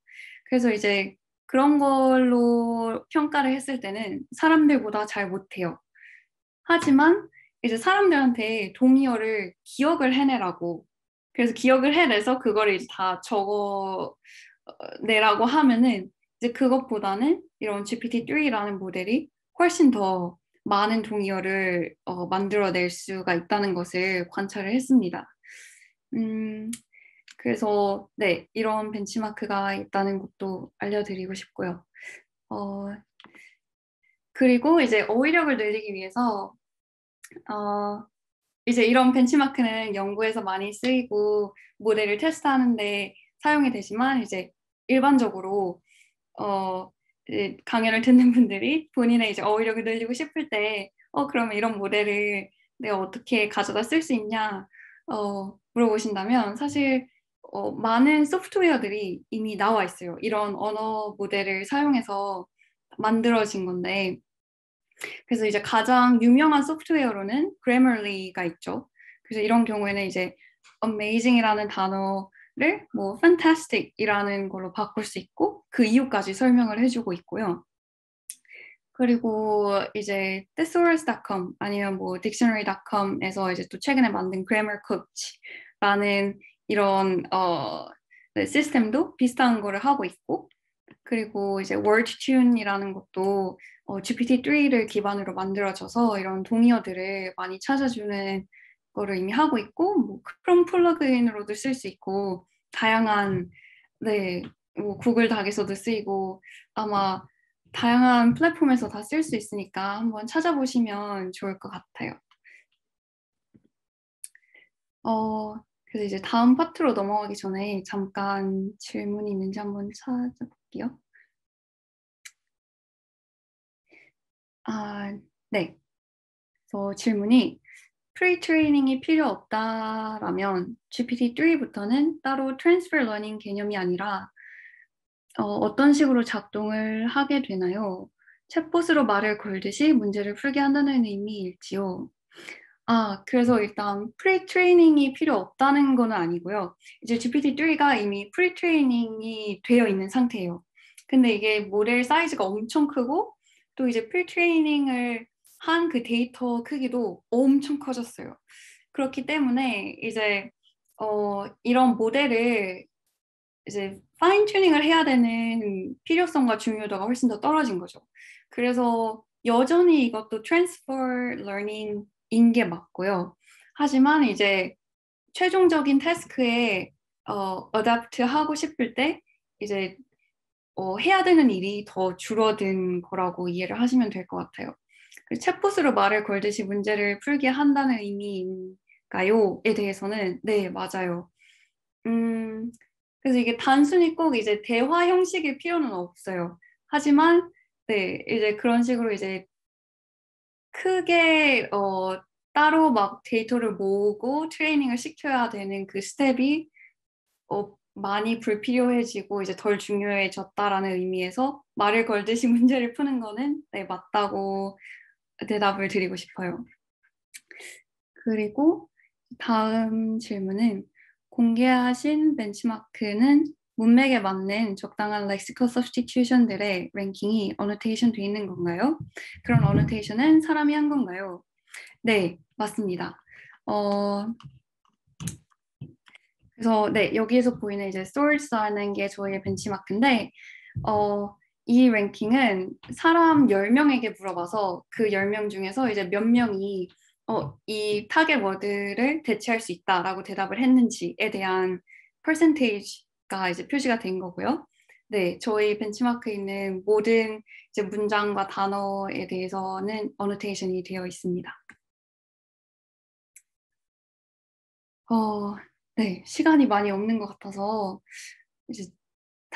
그래서 이제 그런 걸로 평가를 했을 때는 사람들보다 잘 못해요. 하지만 이제 사람들한테 동의어를 기억을 해내라고, 그래서 기억을 해내서 그거를 이제 다 적어 내라고 하면은 이제 그것보다는 이런 GPT-3라는 모델이 훨씬 더 많은 동의어를 만들어낼 수가 있다는 것을 관찰을 했습니다. 음, 그래서 네, 이런 벤치마크가 있다는 것도 알려드리고 싶고요. 어, 그리고 이제 어휘력을 늘리기 위해서 어, 이제 이런 벤치마크는 연구에서 많이 쓰이고 모델을 테스트하는데 사용이 되지만 이제 일반적으로 이제 강연을 듣는 분들이 본인의 이제 어휘력을 늘리고 싶을 때 그러면 이런 모델을 내가 어떻게 가져다 쓸 수 있냐 물어보신다면 사실 많은 소프트웨어들이 이미 나와 있어요. 이런 언어 모델을 사용해서 만들어진 건데 그래서 이제 가장 유명한 소프트웨어로는 Grammarly가 있죠. 그래서 이런 경우에는 이제 amazing이라는 단어를 뭐 fantastic이라는 걸로 바꿀 수 있고 그 이유까지 설명을 해주고 있고요. 그리고 이제 thesaurus.com 아니면 뭐 dictionary.com에서 이제 또 최근에 만든 grammar coach라는 이런 네, 시스템도 비슷한 거를 하고 있고 그리고 이제 WordTune이라는 것도 GPT-3를 기반으로 만들어져서 이런 동의어들을 많이 찾아주는 거를 이미 하고 있고, 뭐 크롬 플러그인으로도 쓸 수 있고, 다양한 네, 뭐 구글 닥에서도 쓰이고 아마 다양한 플랫폼에서 다 쓸 수 있으니까 한번 찾아보시면 좋을 것 같아요. 그래서 이제 다음 파트로 넘어가기 전에 잠깐 질문이 있는지 한번 찾아볼게요. 네. 그래서 질문이 프리-트레이닝이 필요 없다라면 GPT-3부터는 따로 트랜스퍼 러닝 개념이 아니라 어떤 식으로 작동을 하게 되나요? 챗봇으로 말을 걸듯이 문제를 풀게 한다는 의미일지요? 그래서 일단 프리-트레이닝이 필요 없다는 건 아니고요. 이제 GPT-3가 이미 프리-트레이닝이 되어 있는 상태예요. 근데 이게 모델 사이즈가 엄청 크고 또 이제 프리-트레이닝을 한 그 데이터 크기도 엄청 커졌어요. 그렇기 때문에 이제 이런 모델을 이제 파인 튜닝을 해야 되는 필요성과 중요도가 훨씬 더 떨어진 거죠. 그래서 여전히 이것도 트랜스퍼 러닝인 게 맞고요. 하지만 이제 최종적인 태스크에 어답트 하고 싶을 때 이제 해야 되는 일이 더 줄어든 거라고 이해를 하시면 될 것 같아요. 그 챗봇으로 말을 걸듯이 문제를 풀게 한다는 의미인가요?에 대해서는 네, 맞아요. 그래서 이게 단순히 꼭 이제 대화 형식일 필요는 없어요. 하지만 네, 이제 그런 식으로 이제 크게 따로 막 데이터를 모으고 트레이닝을 시켜야 되는 그 스텝이 많이 불필요해지고 이제 덜 중요해졌다라는 의미에서 말을 걸듯이 문제를 푸는 거는 네, 맞다고 대답을 드리고 싶어요. 그리고 다음 질문은 공개하신 벤치마크는 문맥에 맞는 적당한 렉시컬 서브스티튜션들의 랭킹이 어노테이션 돼 있는 건가요? 그런 어노테이션은 사람이 한 건가요? 네, 맞습니다. 그래서 네, 여기에서 보이는 이제 source라는 게 저희의 벤치마크인데 이 랭킹은 사람 10명에게 물어봐서 그 10명 중에서 이제 몇 명이 이 타겟 워드를 대체할 수 있다라고 대답을 했는지에 대한 퍼센테이지가 이제 표시가 된 거고요. 네, 저희 벤치마크에 있는 모든 이제 문장과 단어에 대해서는 어노테이션이 되어 있습니다. 네, 시간이 많이 없는 것 같아서 이제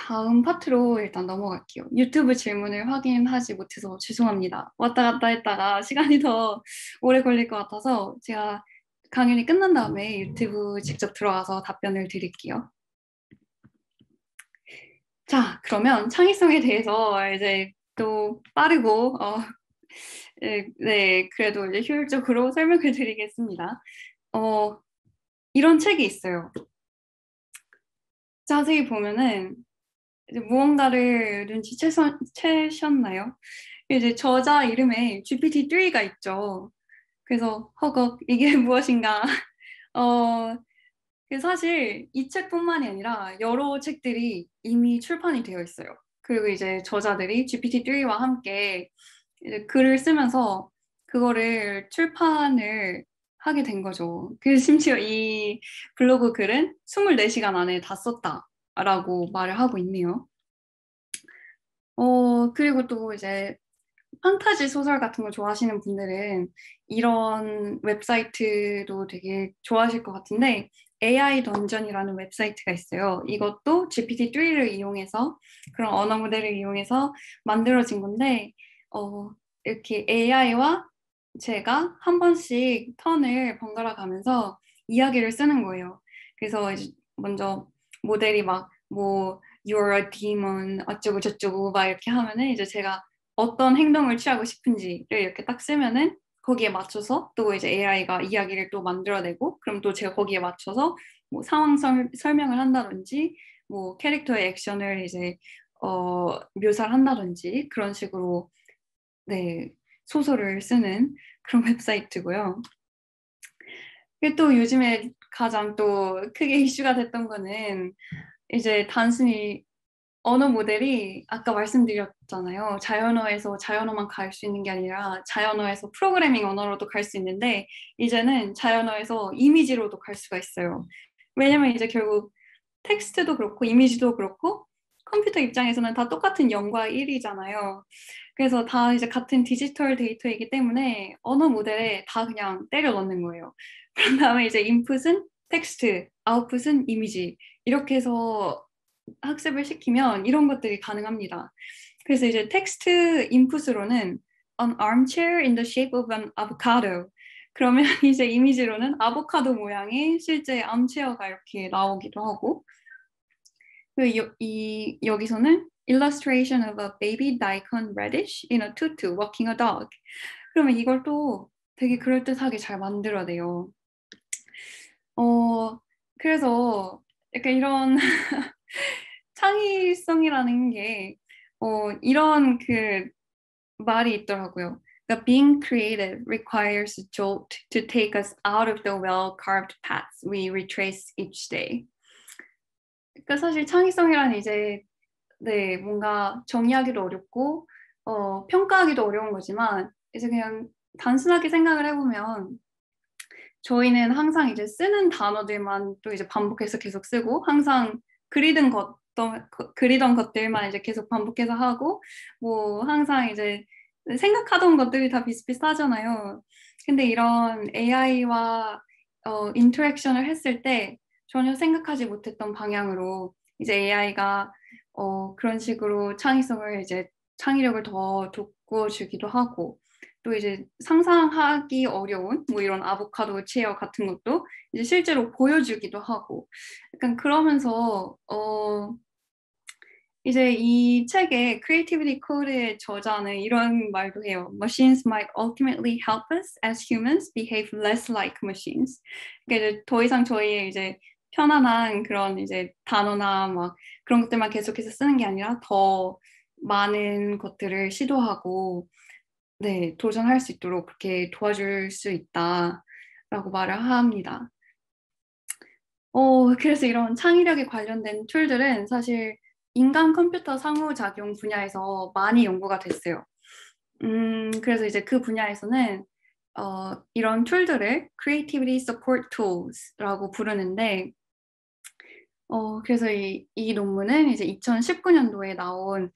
다음 파트로 일단 넘어갈게요. 유튜브 질문을 확인하지 못해서 죄송합니다. 왔다 갔다 했다가 시간이 더 오래 걸릴 것 같아서 제가 강연이 끝난 다음에 유튜브 직접 들어가서 답변을 드릴게요. 자, 그러면 창의성에 대해서 이제 또 빠르고 네, 그래도 이제 효율적으로 설명을 드리겠습니다. 이런 책이 있어요. 자세히 보면은 이제 무언가를 눈치채셨나요? 이제 저자 이름에 GPT-3가 있죠. 그래서 허걱 이게 무엇인가? 어, 사실 이 책뿐만이 아니라 여러 책들이 이미 출판이 되어 있어요. 그리고 이제 저자들이 GPT-3와 함께 이제 글을 쓰면서 그거를 출판을 하게 된 거죠. 그 심지어 이 블로그 글은 24시간 안에 다 썼다라고 말을 하고 있네요. 그리고 또 이제 판타지 소설 같은 거 좋아하시는 분들은 이런 웹사이트도 되게 좋아하실 것 같은데 AI 던전이라는 웹사이트가 있어요. 이것도 GPT-3를 이용해서 그런 언어 모델을 이용해서 만들어진 건데 이렇게 AI와 제가 한 번씩 턴을 번갈아 가면서 이야기를 쓰는 거예요. 그래서 이제 먼저 모델이 막 뭐 You're a demon 어쩌고 저쩌고 막 이렇게 하면은 이제 제가 어떤 행동을 취하고 싶은지를 이렇게 딱 쓰면은 거기에 맞춰서 또 이제 AI가 이야기를 또 만들어내고 그럼 또 제가 거기에 맞춰서 뭐 상황 설명을 한다든지 뭐 캐릭터의 액션을 이제 묘사를 한다든지 그런 식으로 네 소설을 쓰는 그런 웹사이트고요. 그리고 또 요즘에 가장 또 크게 이슈가 됐던 거는 이제 단순히 언어 모델이 아까 말씀드렸잖아요. 자연어에서 자연어만 갈 수 있는 게 아니라 자연어에서 프로그래밍 언어로도 갈 수 있는데 이제는 자연어에서 이미지로도 갈 수가 있어요. 왜냐면 이제 결국 텍스트도 그렇고 이미지도 그렇고 컴퓨터 입장에서는 다 똑같은 0과 1이잖아요. 그래서 다 이제 같은 디지털 데이터이기 때문에 언어 모델에 다 그냥 때려 넣는 거예요. 그런 다음에 이제 인풋은 텍스트, 아웃풋은 이미지 이렇게 해서 학습을 시키면 이런 것들이 가능합니다. 그래서 이제 텍스트 인풋으로는 an armchair in the shape of an avocado. 그러면 이제 이미지로는 아보카도 모양의 실제 암체어가 이렇게 나오기도 하고 그리고 여기서는 illustration of a baby daikon radish in a tutu walking a dog. 그러면 이걸 또 되게 그럴듯하게 잘 만들어내요. 그래서 약간 이런 창의성이라는 게 이런 그 말이 있더라고요. 그러니까 being creative requires a jolt to take us out of the well-carved paths we retrace each day. 그러니까 사실 창의성이란 이제 네 뭔가 정의하기도 어렵고 평가하기도 어려운 거지만 이제 그냥 단순하게 생각을 해보면 저희는 항상 이제 쓰는 단어들만 또 이제 반복해서 계속 쓰고 항상 그리던 것들만 이제 계속 반복해서 하고 뭐 항상 이제 생각하던 것들이 다 비슷비슷하잖아요. 근데 이런 AI와 인터랙션을 했을 때 전혀 생각하지 못했던 방향으로 이제 AI가 그런 식으로 창의력을 더 돋궈주기도 하고 또 이제 상상하기 어려운 뭐 이런 아보카도 체어 같은 것도 이제 실제로 보여주기도 하고 약간 그러면서 이제 이 책의 Creativity Code의 저자는 이런 말도 해요. Machines might ultimately help us as humans behave less like machines. 그러니까 이제 더 이상 저희의 이제 편안한 그런 이제 단어나 막 그런 것들만 계속해서 쓰는 게 아니라 더 많은 것들을 시도하고 네, 도전할 수 있도록 그렇게 도와줄 수 있다라고 말을 합니다. 그래서 이런 창의력에 관련된 툴들은 사실 인간 컴퓨터 상호작용 분야에서 많이 연구가 됐어요. 그래서 이제 그 분야에서는 이런 툴들을 Creativity Support Tools라고 부르는데, 그래서 이 논문은 이제 2019년도에 나온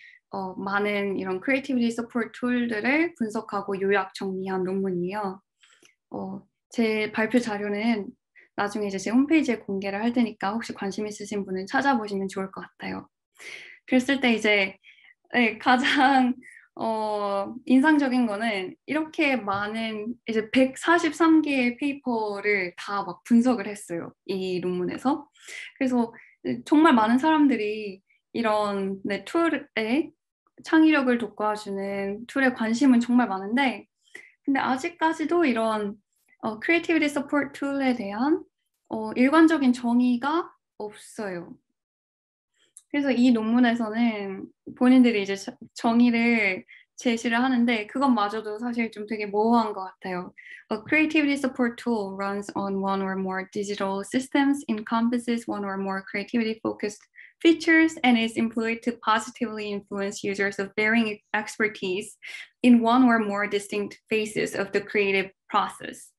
많은 이런 Creativity Support 툴들을 분석하고 요약 정리한 논문이에요. 제 발표 자료는 나중에 이제 제 홈페이지에 공개를 할 테니까 혹시 관심 있으신 분은 찾아보시면 좋을 것 같아요. 그랬을 때 이제 네, 가장 인상적인 거는 이렇게 많은 이제 143개의 페이퍼를 다 막 분석을 했어요. 이 논문에서. 그래서 정말 많은 사람들이 이런 네, 툴에 창의력을 돋궈주는 툴에 관심은 정말 많은데 근데 아직까지도 이런 크리에이티비티 서포트 툴에 대한 일관적인 정의가 없어요. 그래서 이 논문에서는 본인들이 이제 정의를 제시를 하는데 그것마저도 사실 좀 되게 모호한 것 같아요. A creativity support tool runs on one or more digital systems, encompasses one or more creativity focused features, and is employed to positively influence users of varying expertise in one or more distinct phases of the creative process.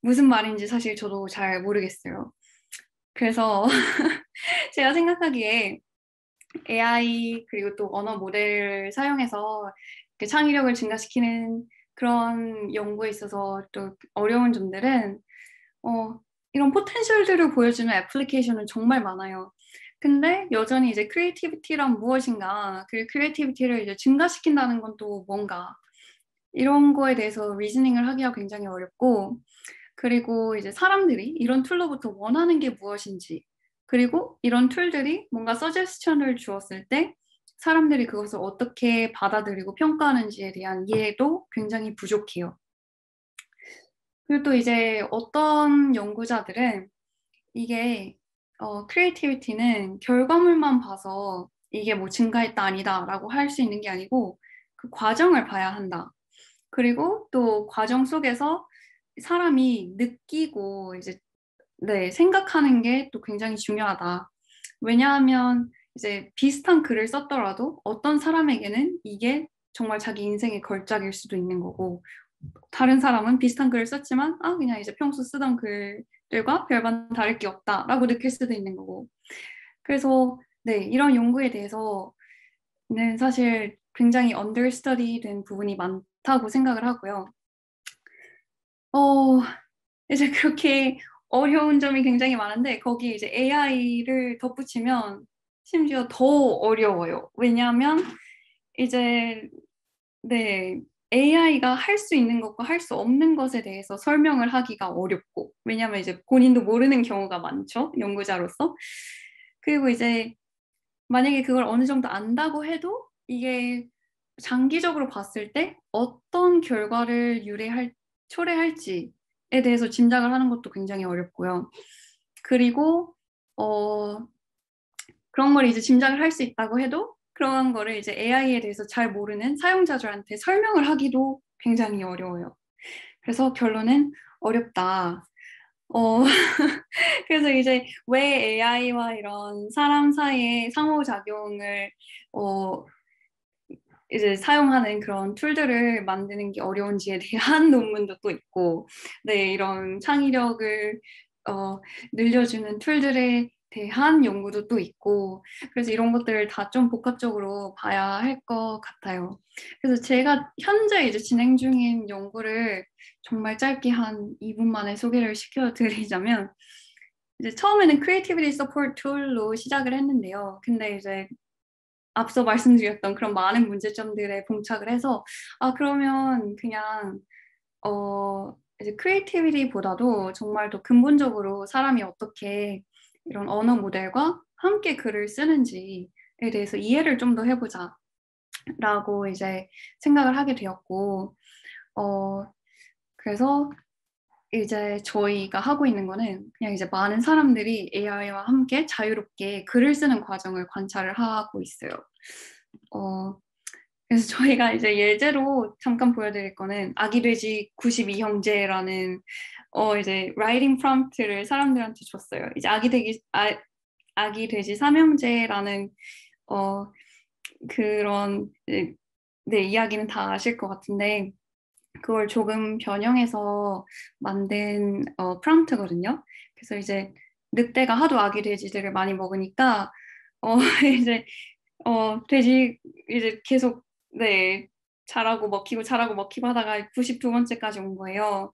무슨 말인지 사실 저도 잘 모르겠어요. 그래서 제가 생각하기에 AI 그리고 또 언어 모델을 사용해서 창의력을 증가시키는 그런 연구에 있어서 또 어려운 점들은 이런 포텐셜들을 보여주는 애플리케이션은 정말 많아요. 근데 여전히 이제 크리에이티비티란 무엇인가, 그 크리에이티비티를 이제 증가시킨다는 건 또 뭔가 이런 거에 대해서 리즈닝을 하기가 굉장히 어렵고 그리고 이제 사람들이 이런 툴로부터 원하는 게 무엇인지 그리고 이런 툴들이 뭔가 서제스션을 주었을 때 사람들이 그것을 어떻게 받아들이고 평가하는지에 대한 이해도 굉장히 부족해요. 그리고 또 이제 어떤 연구자들은 이게 크리에이티비티는 결과물만 봐서 이게 뭐 증가했다 아니다라고 할 수 있는 게 아니고 그 과정을 봐야 한다. 그리고 또 과정 속에서 사람이 느끼고 이제 네, 생각하는 게 또 굉장히 중요하다. 왜냐하면 이제 비슷한 글을 썼더라도 어떤 사람에게는 이게 정말 자기 인생의 걸작일 수도 있는 거고 다른 사람은 비슷한 글을 썼지만 그냥 이제 평소 쓰던 글들과 별반 다를 게 없다라고 느낄 수도 있는 거고 그래서 네, 이런 연구에 대해서는 사실 굉장히 understudy 된 부분이 많다고 생각을 하고요. 이제 그렇게 어려운 점이 굉장히 많은데 거기에 이제 AI를 덧붙이면 심지어 더 어려워요. 왜냐하면 이제 네, AI가 할 수 있는 것과 할 수 없는 것에 대해서 설명을 하기가 어렵고 왜냐하면 이제 본인도 모르는 경우가 많죠. 연구자로서. 그리고 이제 만약에 그걸 어느 정도 안다고 해도 이게 장기적으로 봤을 때 어떤 결과를 초래할지에 대해서 짐작을 하는 것도 굉장히 어렵고요. 그리고 그런 걸 이제 짐작을 할 수 있다고 해도 그런 거를 이제 AI에 대해서 잘 모르는 사용자들한테 설명을 하기도 굉장히 어려워요. 그래서 결론은 어렵다. 어, 그래서 이제 왜 AI와 이런 사람 사이의 상호작용을 어, 이제 사용하는 그런 툴들을 만드는 게 어려운지에 대한 논문도 또 있고, 네, 이런 창의력을 늘려주는 툴들에 대한 연구도 또 있고, 그래서 이런 것들을 다 좀 복합적으로 봐야 할 것 같아요. 그래서 제가 현재 이제 진행 중인 연구를 정말 짧게 한 2분 만에 소개를 시켜드리자면, 이제 처음에는 크리에이티비티 서포트 툴로 시작을 했는데요. 근데 이제 앞서 말씀드렸던 그런 많은 문제점들에 봉착을 해서 그러면 그냥 이제 크리에이티비티보다도 정말 더 근본적으로 사람이 어떻게 이런 언어 모델과 함께 글을 쓰는지에 대해서 이해를 좀 더 해보자라고 이제 생각을 하게 되었고 그래서 이제 저희가 하고 있는 거는 그냥 이제 많은 사람들이 AI와 함께 자유롭게 글을 쓰는 과정을 관찰을 하고 있어요. 그래서 저희가 이제 예제로 잠깐 보여드릴 거는 아기 돼지 92형제라는 이제 라이팅 프롬프트를 사람들한테 줬어요. 이제 아기 돼지 삼형제라는 그런 네, 이야기는 다 아실 것 같은데 그걸 조금 변형해서 만든 프롬프트거든요. 그래서 이제 늑대가 하도 아기 돼지들을 많이 먹으니까 이제 돼지 이제 계속 네 자라고 먹히고 하다가 92번째까지 온 거예요.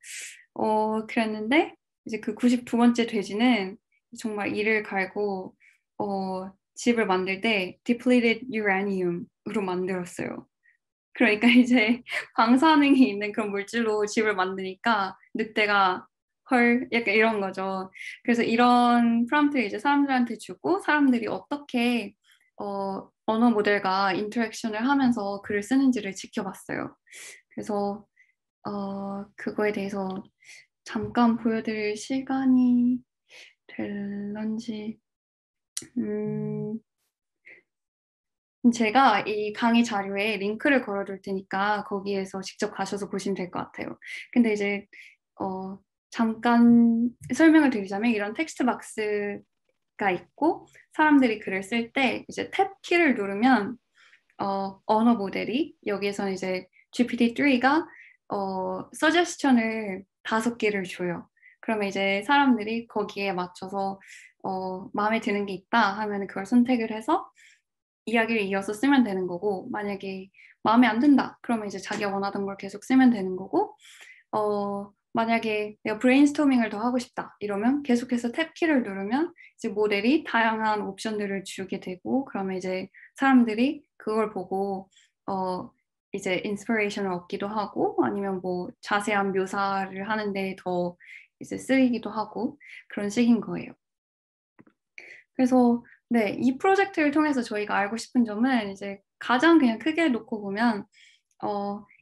그랬는데 이제 그 92번째 돼지는 정말 이를 갈고 집을 만들 때 depleted uranium으로 만들었어요. 그러니까 이제 방사능이 있는 그런 물질로 집을 만드니까 늑대가 헐 약간 이런 거죠. 그래서 이런 프롬프트를 이제 사람들한테 주고 사람들이 어떻게 언어 모델과 인터랙션을 하면서 글을 쓰는지를 지켜봤어요. 그래서 그거에 대해서 잠깐 보여드릴 시간이 될런지 제가 이 강의 자료에 링크를 걸어둘 테니까 거기에서 직접 가셔서 보시면 될 것 같아요. 근데 이제 잠깐 설명을 드리자면 이런 텍스트 박스가 있고 사람들이 글을 쓸 때 이제 탭 키를 누르면 언어 모델이 여기에서는 이제 GPT-3가 서제스천을 5개를 줘요. 그러면 이제 사람들이 거기에 맞춰서 마음에 드는 게 있다 하면 그걸 선택을 해서 이야기를 이어서 쓰면 되는 거고 만약에 마음에 안 든다 그러면 이제 자기가 원하던 걸 계속 쓰면 되는 거고 만약에 내가 브레인스토밍을 더 하고 싶다 이러면 계속해서 탭 키를 누르면 이제 모델이 다양한 옵션들을 주게 되고 그러면 이제 사람들이 그걸 보고 이제 인스피레이션을 얻기도 하고 아니면 뭐 자세한 묘사를 하는데 더 이제 쓰이기도 하고 그런 식인 거예요. 그래서 네, 이 프로젝트를 통해서 저희가 알고 싶은 점은 이제 가장 그냥 크게 놓고 보면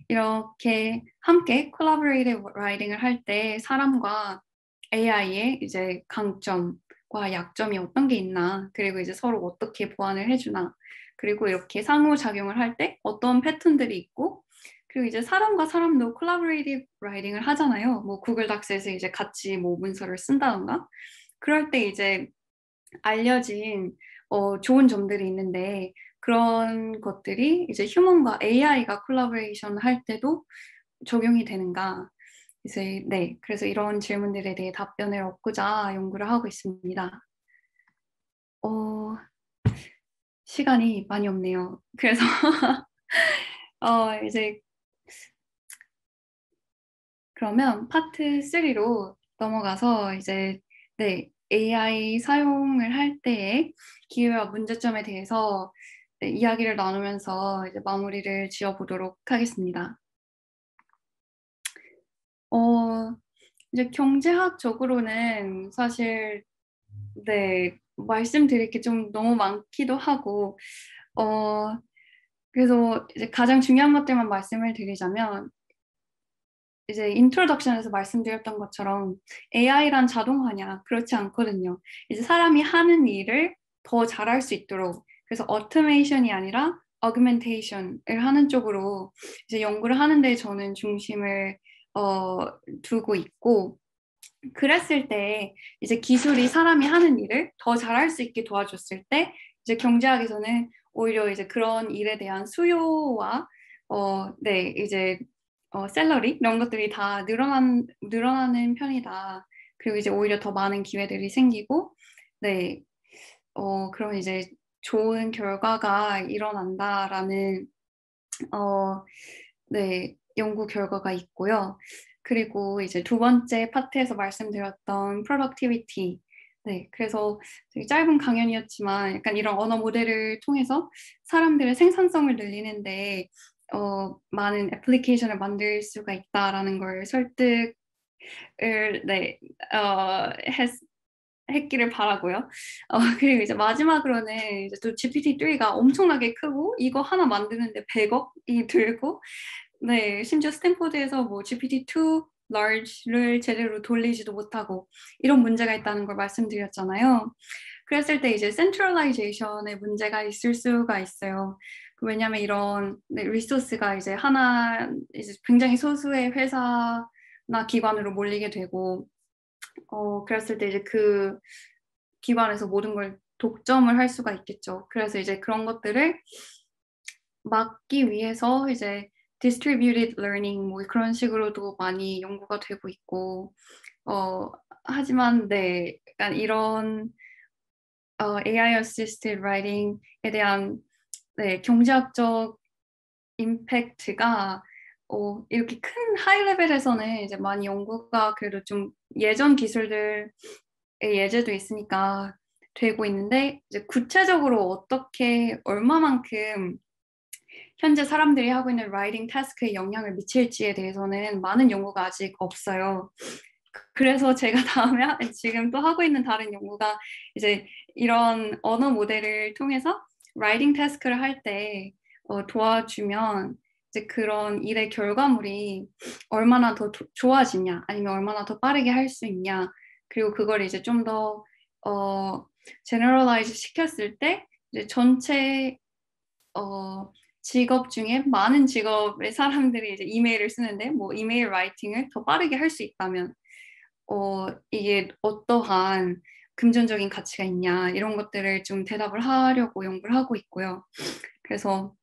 이렇게 함께 collaborative writing을 할 때 사람과 AI의 이제 강점과 약점이 어떤 게 있나 그리고 이제 서로 어떻게 보완을 해주나 그리고 이렇게 상호작용을 할 때 어떤 패턴들이 있고 그리고 이제 사람과 사람도 collaborative writing을 하잖아요. 뭐 구글 닥스에서 이제 같이 뭐 문서를 쓴다던가 그럴 때 이제 알려진 좋은 점들이 있는데 그런 것들이 이제 휴먼과 AI가 콜라보레이션 할 때도 적용이 되는가? 이제 네, 그래서 이런 질문들에 대해 답변을 얻고자 연구를 하고 있습니다. 시간이 많이 없네요. 그래서 이제 그러면 파트 3로 넘어가서 이제 네, AI 사용을 할 때의 기회와 문제점에 대해서 네, 이야기를 나누면서 이제 마무리를 지어보도록 하겠습니다. 이제 경제학적으로는 사실 네, 말씀드릴 게 좀 너무 많기도 하고 그래서 이제 가장 중요한 것들만 말씀을 드리자면 이제 인트로덕션에서 말씀드렸던 것처럼 AI란 자동화냐 그렇지 않거든요. 이제 사람이 하는 일을 더 잘할 수 있도록 그래서 어토메이션이 아니라 어그멘테이션을 하는 쪽으로 이제 연구를 하는데 저는 중심을 두고 있고 그랬을 때 이제 기술이 사람이 하는 일을 더 잘할 수 있게 도와줬을 때 이제 경제학에서는 오히려 이제 그런 일에 대한 수요와 네 이제 샐러리 이런 것들이 다 늘어나는 편이다. 그리고 이제 오히려 더 많은 기회들이 생기고 네 그럼 이제 좋은 결과가 일어난다라는 네 연구 결과가 있고요. 그리고 이제 두 번째 파트에서 말씀드렸던 productivity. 네, 그래서 되게 짧은 강연이었지만 약간 이런 언어 모델을 통해서 사람들의 생산성을 늘리는데 많은 애플리케이션을 만들 수가 있다라는 걸 설득을 네, 했기를 바라고요. 그리고 이제 마지막으로는 이제 또 GPT-3가 엄청나게 크고 이거 하나 만드는데 100억이 들고 네, 심지어 스탠포드에서 뭐 GPT-2 large를 제대로 돌리지도 못하고 이런 문제가 있다는 걸 말씀드렸잖아요. 그랬을 때 이제 센트럴라이제이션의 문제가 있을 수가 있어요. 왜냐하면 이런 네, 리소스가 이제 하나 이제 굉장히 소수의 회사나 기관으로 몰리게 되고 그랬을 때 이제 그 기반에서 모든 걸 독점을 할 수가 있겠죠. 그래서 이제 그런 것들을 막기 위해서 이제 distributed learning 뭐 그런 식으로도 많이 연구가 되고 있고 하지만 네, 약간 이런 AI assisted writing에 대한 네, 경제학적 임팩트가 이렇게 큰 하이 레벨에서는 이제 많이 연구가 그래도 좀 예전 기술들의 예제도 있으니까 되고 있는데 이제 구체적으로 어떻게 얼마만큼 현재 사람들이 하고 있는 라이팅 타스크에 영향을 미칠지에 대해서는 많은 연구가 아직 없어요. 그래서 제가 다음에 지금 또 하고 있는 다른 연구가 이제 이런 언어 모델을 통해서 라이팅 타스크를 할 때 도와주면 이제 그런 일의 결과물이 얼마나 더 좋아지냐 아니면 얼마나 더 빠르게 할 수 있냐 그리고 그걸 이제 좀 더 제너럴라이즈 시켰을 때 이제 전체 직업 중에 많은 직업의 사람들이 이제 이메일을 쓰는데 뭐 이메일 라이팅을 더 빠르게 할 수 있다면 이게 어떠한 금전적인 가치가 있냐 이런 것들을 좀 대답을 하려고 연구를 하고 있고요. 그래서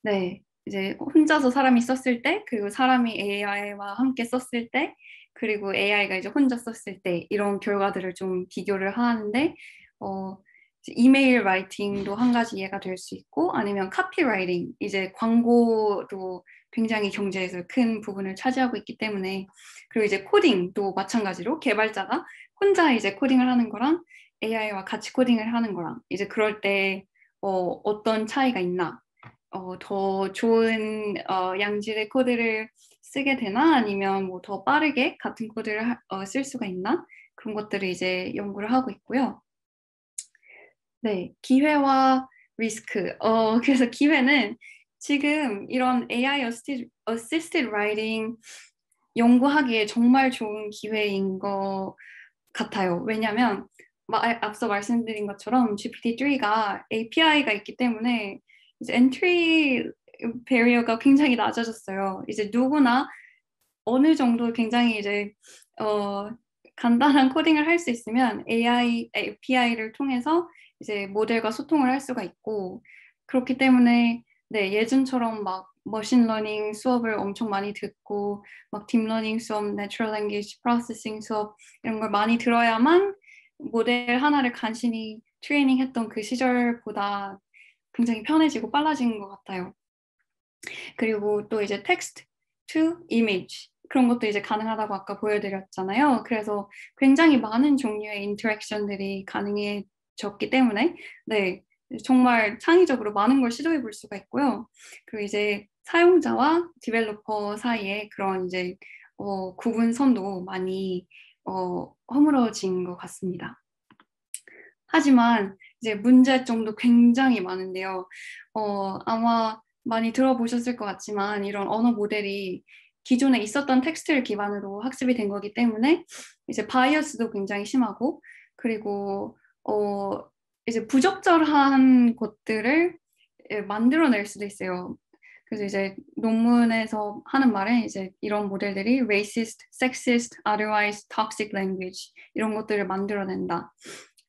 네 이제 혼자서 사람이 썼을 때 그리고 사람이 AI와 함께 썼을 때 그리고 AI가 이제 혼자 썼을 때 이런 결과들을 좀 비교를 하는데 이메일 라이팅도 한 가지 예가 될 수 있고 아니면 카피라이팅 이제 광고도 굉장히 경제에서 큰 부분을 차지하고 있기 때문에 그리고 이제 코딩도 마찬가지로 개발자가 혼자 이제 코딩을 하는 거랑 AI와 같이 코딩을 하는 거랑 이제 그럴 때 어떤 차이가 있나 더 좋은 양질의 코드를 쓰게 되나 아니면 뭐 더 빠르게 같은 코드를 쓸 수가 있나 그런 것들을 이제 연구를 하고 있고요. 네, 기회와 리스크. 그래서 기회는 지금 이런 AI assisted writing 연구하기에 정말 좋은 기회인 것 같아요. 왜냐하면 앞서 말씀드린 것처럼 GPT-3가 API가 있기 때문에 이제 entry barrier가 굉장히 낮아졌어요. 이제 누구나 어느 정도 굉장히 이제 간단한 코딩을 할 수 있으면 AI API를 통해서 이제 모델과 소통을 할 수가 있고 그렇기 때문에 네, 예전처럼 막 머신러닝 수업을 엄청 많이 듣고 막 딥러닝 수업, 내추럴 랭귀지 프로세싱 수업 이런 걸 많이 들어야만 모델 하나를 간신히 트레이닝했던 그 시절보다 굉장히 편해지고 빨라진 것 같아요. 그리고 또 이제 텍스트 to image 그런 것도 이제 가능하다고 아까 보여드렸잖아요. 그래서 굉장히 많은 종류의 인터랙션들이 가능해졌기 때문에 네 정말 창의적으로 많은 걸 시도해 볼 수가 있고요. 그리고 이제 사용자와 디벨로퍼 사이에 그런 이제 구분선도 많이 허물어진 것 같습니다. 하지만 이제 문제점도 굉장히 많은데요. 아마 많이 들어보셨을 것 같지만 이런 언어 모델이 기존에 있었던 텍스트를 기반으로 학습이 된 거기 때문에 이제 바이어스도 굉장히 심하고 그리고 이제 부적절한 것들을 만들어낼 수도 있어요. 그래서 이제 논문에서 하는 말은 이제 이런 모델들이 racist, sexist, otherwise toxic language 이런 것들을 만들어낸다.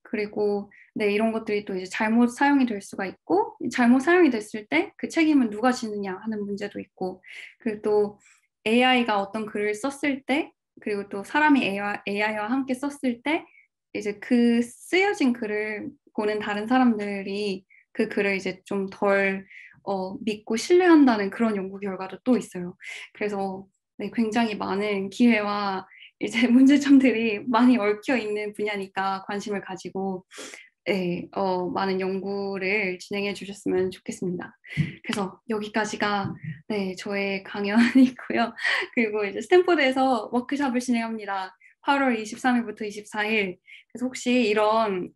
그리고 네, 이런 것들이 또 이제 잘못 사용이 될 수가 있고 잘못 사용이 됐을 때 그 책임은 누가 지느냐 하는 문제도 있고 그리고 또 AI가 어떤 글을 썼을 때 그리고 또 사람이 AI와 함께 썼을 때 이제 그 쓰여진 글을 보는 다른 사람들이 그 글을 이제 좀 덜 믿고 신뢰한다는 그런 연구 결과도 또 있어요. 그래서 네, 굉장히 많은 기회와 이제 문제점들이 많이 얽혀 있는 분야니까 관심을 가지고 네, 많은 연구를 진행해 주셨으면 좋겠습니다. 그래서 여기까지가 네, 저의 강연이고요. 그리고 이제 스탠포드에서 워크숍을 진행합니다. 8월 23일부터 24일. 그래서 혹시 이런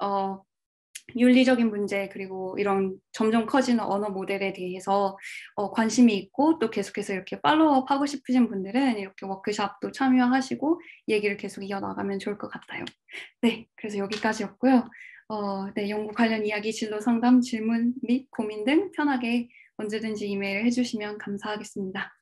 윤리적인 문제 그리고 이런 점점 커지는 언어 모델에 대해서 관심이 있고 또 계속해서 이렇게 팔로우업 하고 싶으신 분들은 이렇게 워크숍도 참여하시고 얘기를 계속 이어나가면 좋을 것 같아요. 네, 그래서 여기까지였고요. 네, 연구 관련 이야기, 진로 상담, 질문 및 고민 등 편하게 언제든지 이메일 해주시면 감사하겠습니다.